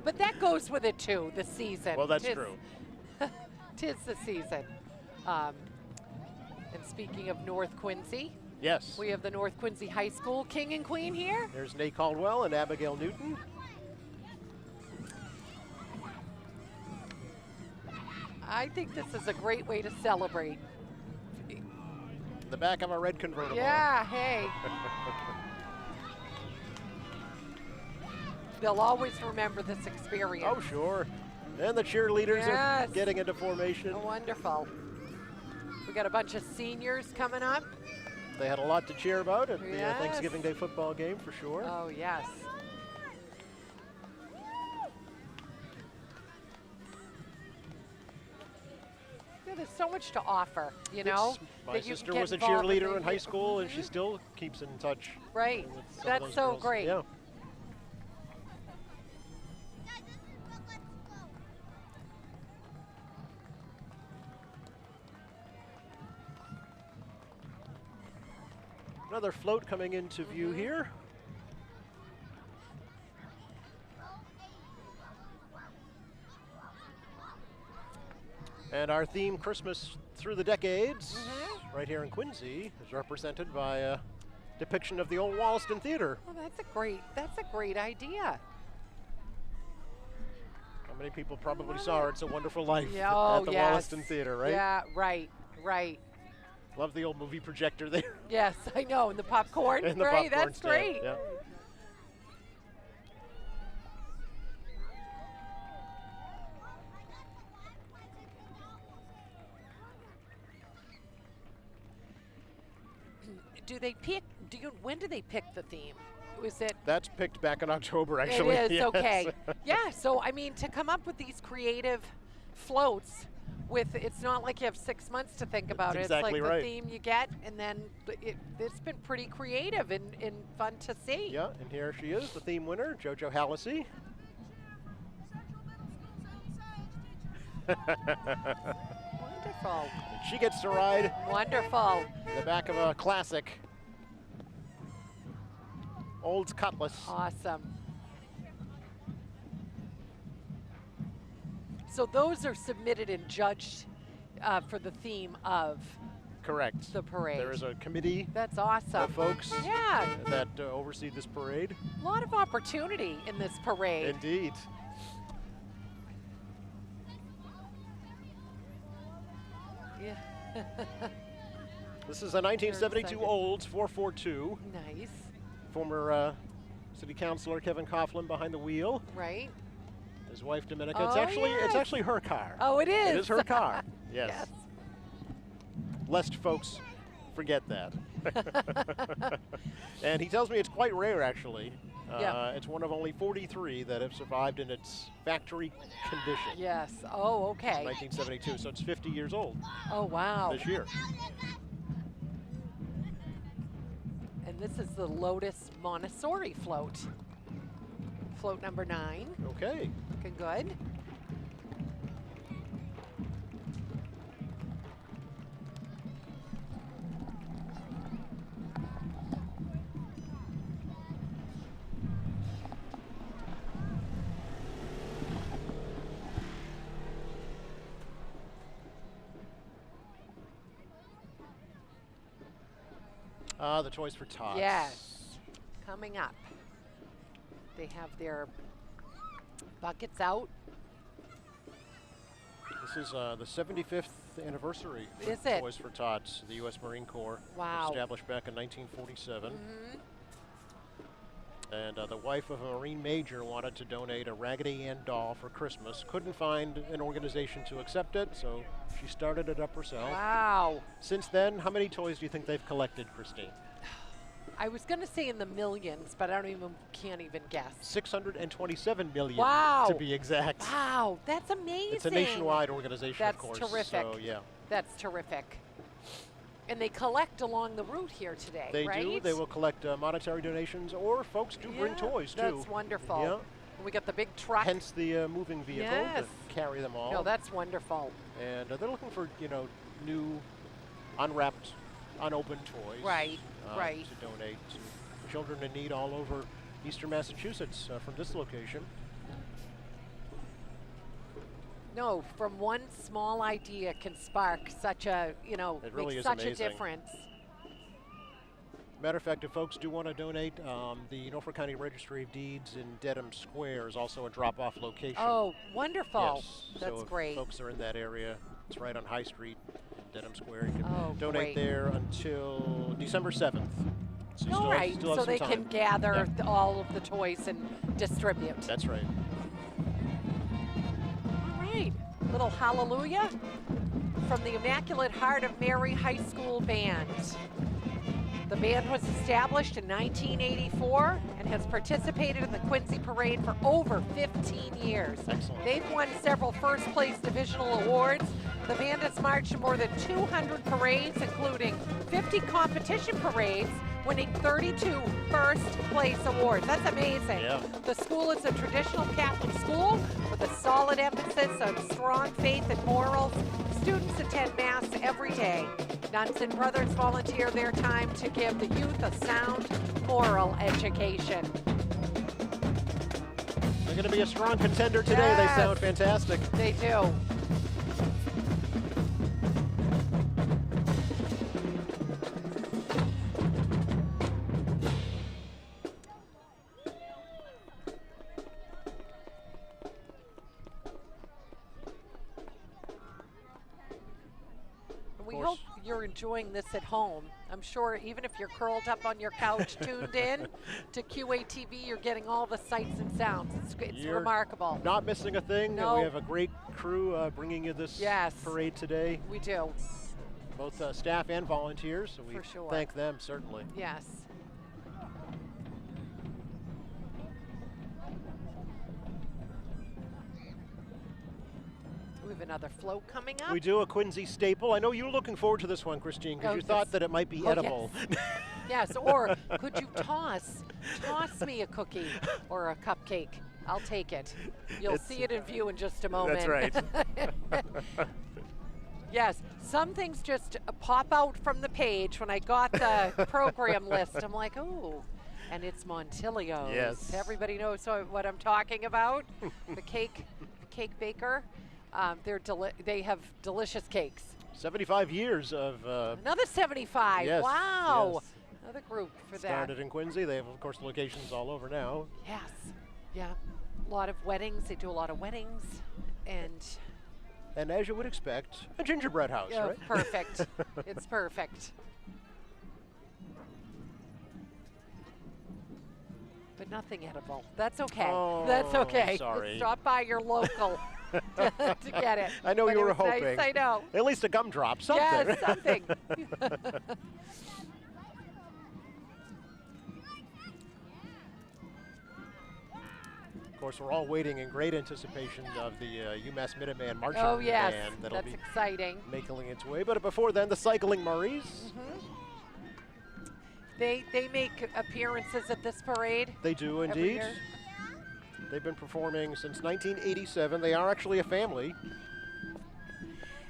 But that goes with it too, the season. Well, that's true. 'Tis the season. And speaking of North Quincy, yes, we have the North Quincy High School king and queen here. There's Nate Caldwell and Abigail Newton. I think this is a great way to celebrate. The back of a red convertible. Yeah, hey. They'll always remember this experience. Oh, sure. And the cheerleaders Yes. are getting into formation. Oh, wonderful. We got a bunch of seniors coming up. They had a lot to cheer about at the Yes. Thanksgiving Day football game, for sure. Oh, yes. Yeah, there's so much to offer, you know? My that you can sister get was a involved with cheerleader in high it. school, and she still keeps in touch. Right. with some of That's those so girls. great. Yeah. Another float coming into view here. And our theme, Christmas Through the Decades, right here in Quincy, is represented by a depiction of the old Wollaston Theater. Oh, that's a great idea. How many people probably saw It's a Wonderful Life Yeah, oh, at the yes. Wollaston Theater, right? Yeah, right, right. Love the old movie projector there. Yes, I know, and the popcorn, And the right? popcorn That's stand, great. yeah. When do they pick the theme? Was it? That's picked back in October, actually. It is, yes. okay. Yeah, so I mean, to come up with these creative floats it's not like you have 6 months to think about That's it. exactly It's like right. the theme you get, and then it's been pretty creative and fun to see. Yeah, and here she is, the theme winner, JoJo Hallisey. Wonderful. She gets to ride Wonderful. the back of a classic Olds Cutlass. Awesome. So those are submitted and judged for the theme of Correct. the parade. There is a committee That's awesome. of folks Yeah, that oversee this parade. a lot of opportunity in this parade. Indeed. Yeah. This is a 1972 excited. Olds 442. Nice, Former City Councilor Kevin Coughlin behind the wheel. right? His wife Dominica. Oh, It's yes. actually her car. Oh, it is. It is her car. Yes. Yes. Lest folks forget that. And he tells me it's quite rare, actually. Yeah. It's one of only 43 that have survived in its factory condition. Yes. Oh, okay. 1972, so it's 50 years old Oh, wow. this year. And this is the Lotus Montessori float. Float number 9. Okay. Looking good. The Toys for Tots. Yes. coming up. They have their buckets out. This is the 75th anniversary for Is it? Toys for Tots, the U.S. Marine Corps. Wow. Established back in 1947. And the wife of a Marine major wanted to donate a Raggedy Ann doll for Christmas. Couldn't find an organization to accept it, so she started it up herself. Wow. Since then, how many toys do you think they've collected, Christine? I was going to say in the millions, but I can't even guess. 627 million, Wow. to be exact. Wow, that's amazing. It's a nationwide organization, That's of course. terrific. So, yeah. That's terrific. And they collect along the route here today, They right? do. They will collect monetary donations, or folks do bring toys, too. That's wonderful. Yeah. And we got the big truck. Hence the moving vehicle Yes. to carry them all. No, that's wonderful. And they're looking for, new, unwrapped, unopened toys. Right, right. To donate to children in need all over eastern Massachusetts from this location. No, from one small idea can spark such a, It really make is such amazing. a difference. Matter of fact, if folks do want to donate, the Norfolk County Registry of Deeds in Dedham Square is also a drop-off location. Oh, wonderful. Yes. That's so if great. folks are in that area, it's right on High Street in Dedham Square. You can Oh, donate great. there until December 7th. So you All still right, still have so some they time. can gather Yeah. all of the toys and distribute. That's right. All right, little hallelujah from the Immaculate Heart of Mary High School Band. The band was established in 1984 and has participated in the Quincy Parade for over 15 years. Excellent. They've won several first-place divisional awards. The band has marched in more than 200 parades, including 50 competition parades, winning 32 first-place awards. That's amazing. Yeah. The school is a traditional Catholic school with a solid emphasis on strong faith and morals. Students attend Mass every day. Nuns and brothers volunteer their time to give the youth a sound moral education. They're going to be a strong contender today. They Yes. sound fantastic. They do. We hope you're enjoying this at home. I'm sure even if you're curled up on your couch, tuned in to QATV, you're getting all the sights and sounds. It's You're remarkable. Not missing a thing. No. We have a great crew bringing you this Yes. parade today. We do. Both staff and volunteers, so we For sure. thank them, certainly. Yes. We have another float coming up. We do a Quincy staple. I know you're looking forward to this one, Christine, because Oh, you thought yes. that it might be Oh, edible. Yes, or could you toss me a cookie or a cupcake? I'll take it. You'll It's- see it in view in just a moment. That's right. Yes, some things just pop out from the page when I got the program list. I'm like, oh, and it's Montilio's. Yes. Everybody knows what I'm talking about. The cake baker. They have delicious cakes. 75 years of Another 75. Yes, Wow. yes. Another group for started that. in Quincy. They have, of course, locations all over now. Yes. Yeah. A lot of weddings. They do a lot of weddings. And as you would expect, a gingerbread house, Oh, right? perfect. It's perfect. But nothing edible. That's okay. Oh, That's okay. sorry. Stop by your local to get it. I know But you it were was nice, hoping. I know. At least a gumdrop, something. Yes, something. Of course, we're all waiting in great anticipation of the UMass Minuteman marching Oh, yes. band that'll That's be exciting. making its way. But before then, the Cycling Murrays. They make appearances at this parade. They do every indeed. year. They've been performing since 1987. They are actually a family,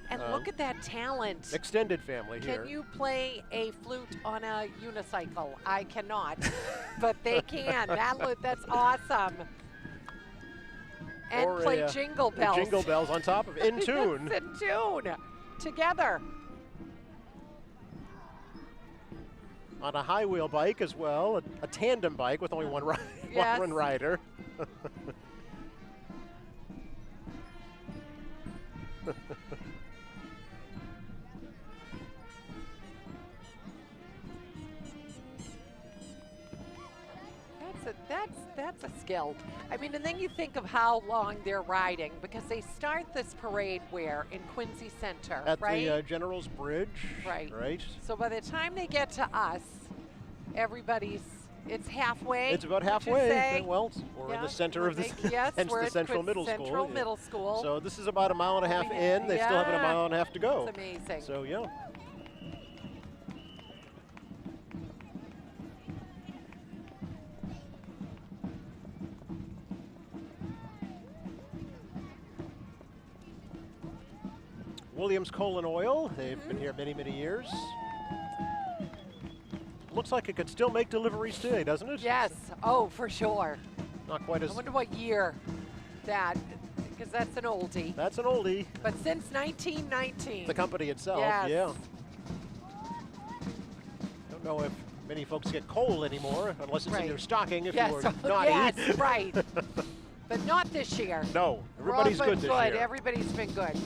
And look at that talent. extended family here. Can you play a flute on a unicycle? I cannot, but they can. That's awesome. And Or play a, jingle the bells. Jingle bells on top of in tune. Yes, in tune. Together. on a high wheel bike as well, a tandem bike with only one Yes. one rider. That's a skill. I mean, and then you think of how long they're riding, because they start this parade where in Quincy Center, At right? the General's Bridge. Right. Right. So by the time they get to us, it's halfway. It's about would you halfway. say? Well, we're in the center of the Yes, hence we're the at Central Middle School. Central yeah. Middle School. So this is about a mile and a half in. They still have a mile and a half to go. It's amazing. So yeah. Williams Coal and Oil. They've been here many, many years. Looks like it could still make deliveries today, doesn't it? Yes. Oh, for sure. Not quite as. I wonder what year that, because that's an oldie. That's an oldie. But since 1919. The company itself, Yes. yeah. Don't know if many folks get coal anymore, unless it's in Right. your stocking if Yes. you were naughty. Yes, right. But not this year. No, We're all everybody's been good this year. Everybody's been good.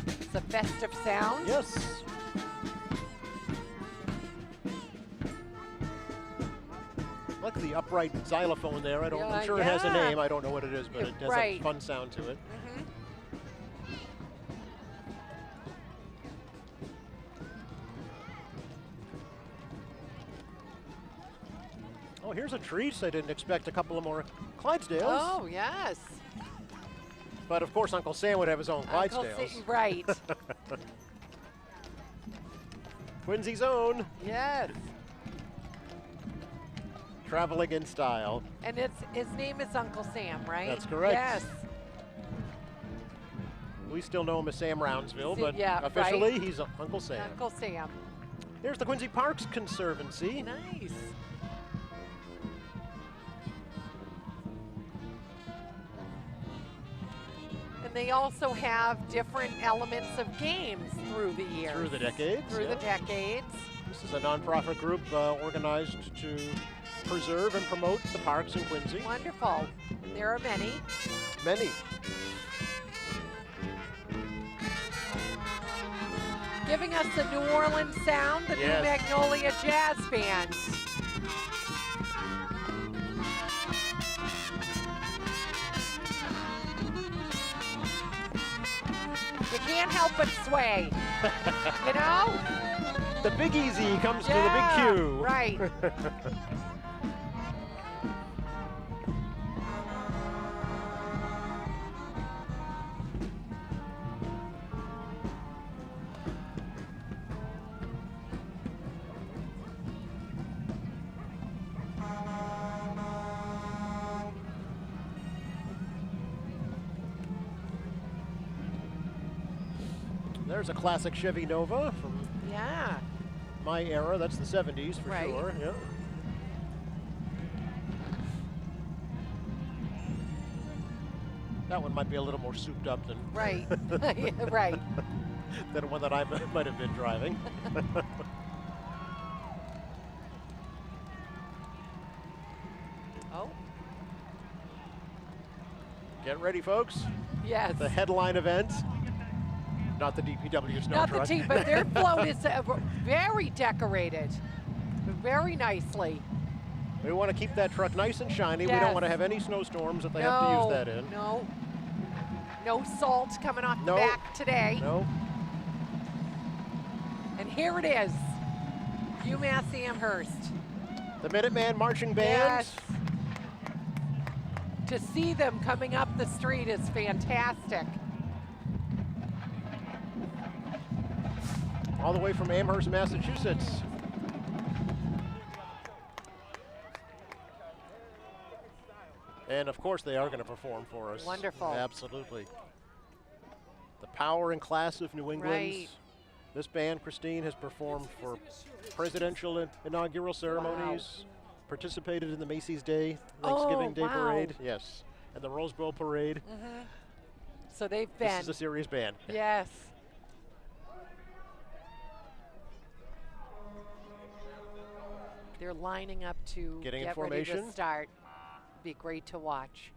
It's a festive sound. Yes. I like the upright xylophone there. I'm sure it has a Yeah. name. I don't know what it is, but it has Right. a fun sound to it. Mhm. Oh, here's a treat. I didn't expect a couple of more Clydesdales. Oh, yes. But of course, Uncle Sam would have his own Uncle Clydesdales. Right. Quincy's own. Yes. Traveling in style. And his name is Uncle Sam, right? That's correct. Yes. We still know him as Sam Roundsville, but Yeah, officially he's Uncle Sam. Uncle Sam. Here's the Quincy Parks Conservancy. Nice. And they also have different elements of games through the years. Through the decades. Through the yeah. decades. This is a nonprofit group organized to preserve and promote the parks in Quincy. Wonderful. There are many. Many. Giving us the New Orleans sound, the Yes. New Magnolia Jazz Band. You can't help but sway, you know? The Big Easy comes to the Yeah, Big Q. right. There's a classic Chevy Nova from Yeah. my era. That's the 70s for Right. sure. Yeah. That one might be a little more souped up than Right. Yeah, right. than one that I might have been driving. Oh, Get ready, folks. yes. The headline event. Not the DPW snow Not truck. the team, but their float is very decorated, very nicely. We want to keep that truck nice and shiny. We Yes. don't want to have any snowstorms that they have to use that in. No. No salt coming off No. the back today. No. And here it is, UMass Amherst. The Minuteman marching band. Yes. To see them coming up the street is fantastic. All the way from Amherst, Massachusetts. And of course they are going to perform for us. Wonderful. Absolutely. The power and class of New England. Right. This band, Christine, has performed for presidential and inaugural ceremonies, participated in the Macy's Day, Thanksgiving Day Parade, yes, and the Rose Bowl Parade. So they've been. This is a serious band. Yes. They're lining up to Getting in get ready formation. to start. Be great to watch.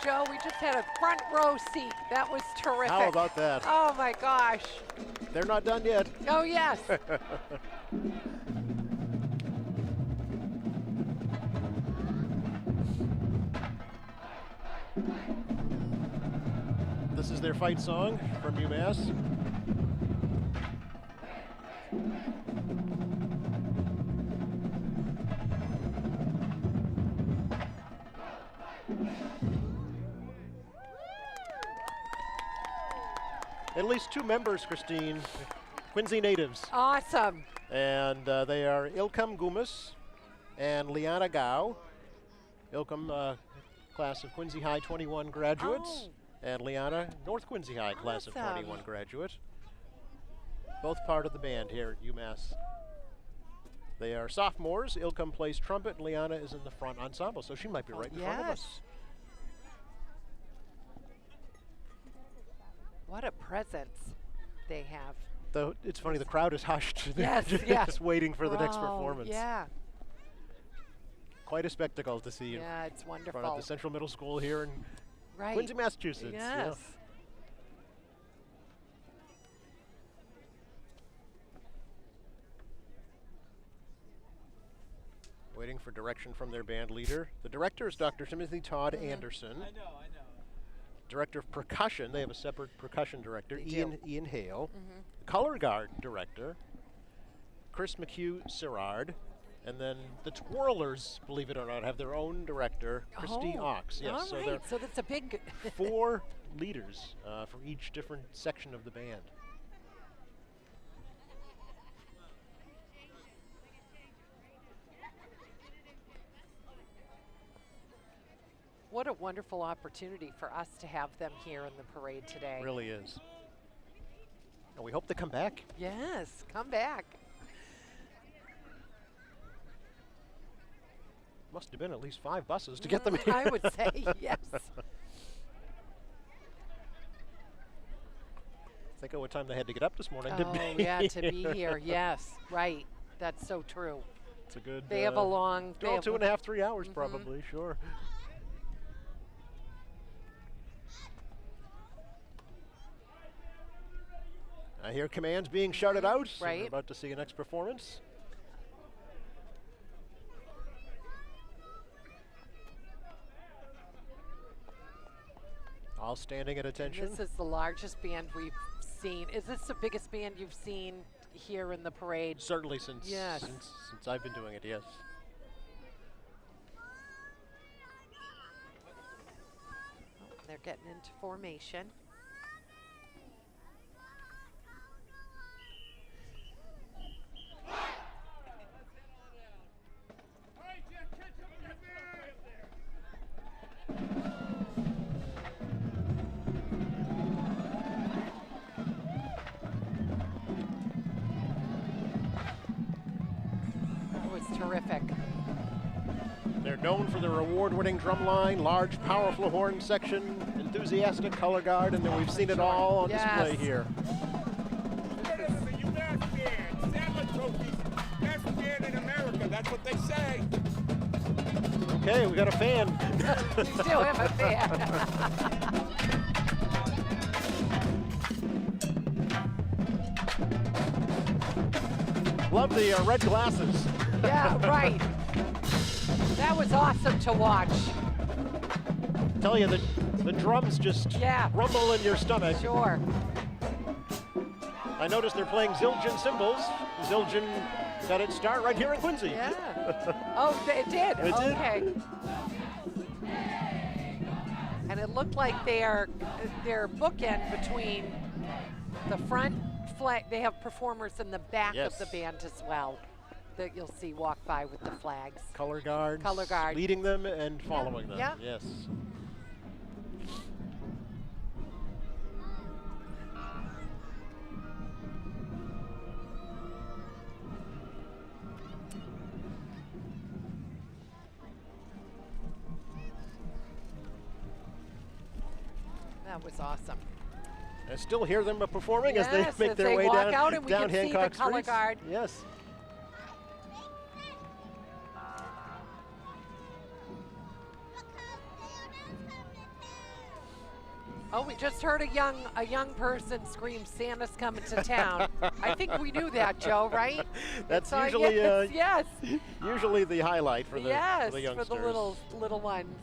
Joe, we just had a front row seat. That was terrific. How about that? Oh my gosh. They're not done yet. Oh yes. This is their fight song from UMass. At least 2 members, Christine, Quincy natives. Awesome. And they are Ilkam Gumas and Liana Gao. Ilkam, class of Quincy High 21 graduates. And Liana, North Quincy High, class of Awesome. 21 graduate. Both part of the band here at UMass. They are sophomores. Ilkam plays trumpet, and Liana is in the front ensemble, so she might be right in front of us. What a presence they have. Though it's funny, the crowd is hushed. Yes, They're yeah. just waiting for the next Oh, performance. Yeah. Quite a spectacle to see Yeah, it's in front of wonderful. the Central Middle School here in Right. Quincy, Massachusetts. yeah. Yes. Waiting for direction from their band leader. The director is Dr. Timothy Todd Anderson. I know. Director of percussion, they have a separate percussion director, They do. Ian Hale. Color guard director, Chris McHugh Sirard. And then the Twirlers, believe it or not, have their own director, Christy Ox. Yes, All so right. there So that's a big. are 4 leaders for each different section of the band. What a wonderful opportunity for us to have them here in the parade today. Really is. And we hope they come back. Yes, come back. Must have been at least 5 buses to get them here. I would say yes. Think of what time they had to get up this morning Oh, yeah, to be here. Yes, right. That's so true. It's a good. They have a long. They Well, have 2.5, 3 hours probably, sure. I hear commands being shouted out. So Right. we're about to see a next performance. All standing at attention. This is the largest band we've seen. Is this the biggest band you've seen here in the parade? Certainly since, Yes. since I've been doing it, yes. Oh, they're getting into formation. known for their award-winning drum line, large, powerful horn section, enthusiastic color guard, and then we've seen it all on display here. Better than the UMass band. Sandler trophies. Best band in America. That's what they say. Okay, we got a fan. You do have a fan. Love the red glasses. Yeah, right. That was awesome to watch. Tell you, the drums just rumble in your stomach. Sure. I noticed they're playing Zildjian cymbals. Zildjian got its start right here in Quincy. Yeah. Oh, it did? It did. Okay. And it looked like their bookend between the front flag. They have performers in the back of the band as well that you'll see walk by with the flags. Color guards. Color guard. Leading them and following them. Yeah. Yes. That was awesome. I still hear them performing as they Yes, make as their they way walk down, out and we down can see the Hancock color Street. guard. Yes. Oh, we just heard a young person scream, "Santa's coming to town." I think we knew that, Joe, right? That's So, usually yes, usually the highlight for the yes, youngsters. for the little ones.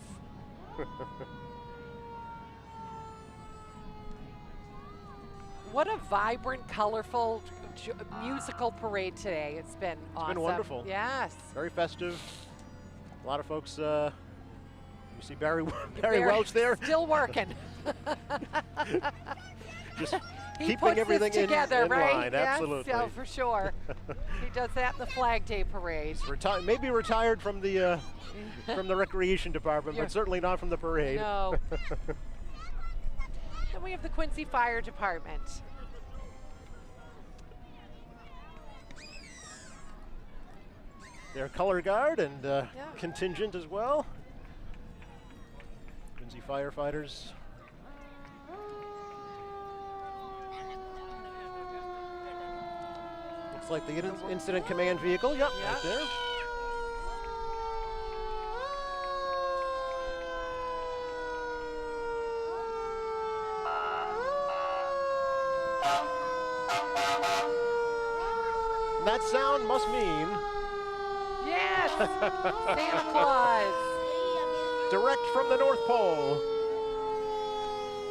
What a vibrant, colorful musical parade today. It's been awesome. It's been wonderful. Yes. Very festive. A lot of folks. You see Barry Welch there. Still working. Just He keeping puts everything this together, in right? line. Yes, Absolutely. yeah, for sure. He does that in the Flag Day parade. Maybe retired from the recreation department, Yeah. but certainly not from the parade. No. Then we have the Quincy Fire Department. Their color guard and contingent as well. Quincy firefighters. Looks like the incident command vehicle. Yep, right there. And that sound must mean Yes! Santa Claus! direct from the North Pole.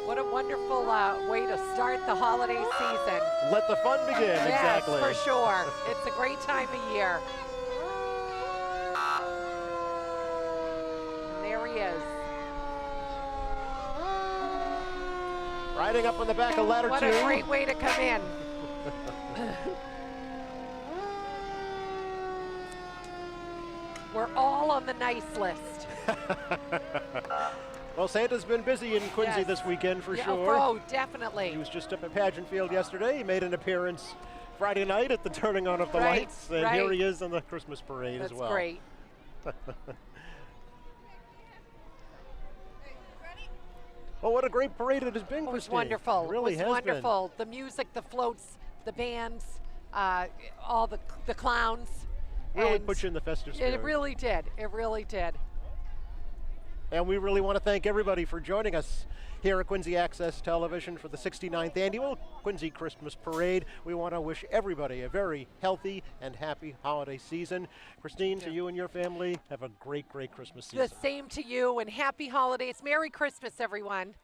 What a wonderful way to start the holiday season. Let the fun begin, Yes, exactly. for sure. It's a great time of year. And there he is. Riding up on the back of ladder What 2. a great way to come in. We're all on the nice list. Well, Santa's been busy in Quincy Yes. this weekend for Yeah, sure. Oh, definitely. He was just up at Pageant Field yesterday. He made an appearance Friday night at the turning on of the Right, lights. And right. here he is on the Christmas parade That's as well. great. Well, what a great parade it has been, It was Christine. wonderful. It really was has wonderful. The music, the floats, the bands, all the clowns. been. Really and put you in the festive spirit. It really did. It really did. And we really want to thank everybody for joining us here at Quincy Access Television for the 69th annual Quincy Christmas Parade. We want to wish everybody a very healthy and happy holiday season. Christine, to you and your family, have a great, great Christmas season. The same to you, and happy holidays. Merry Christmas, everyone.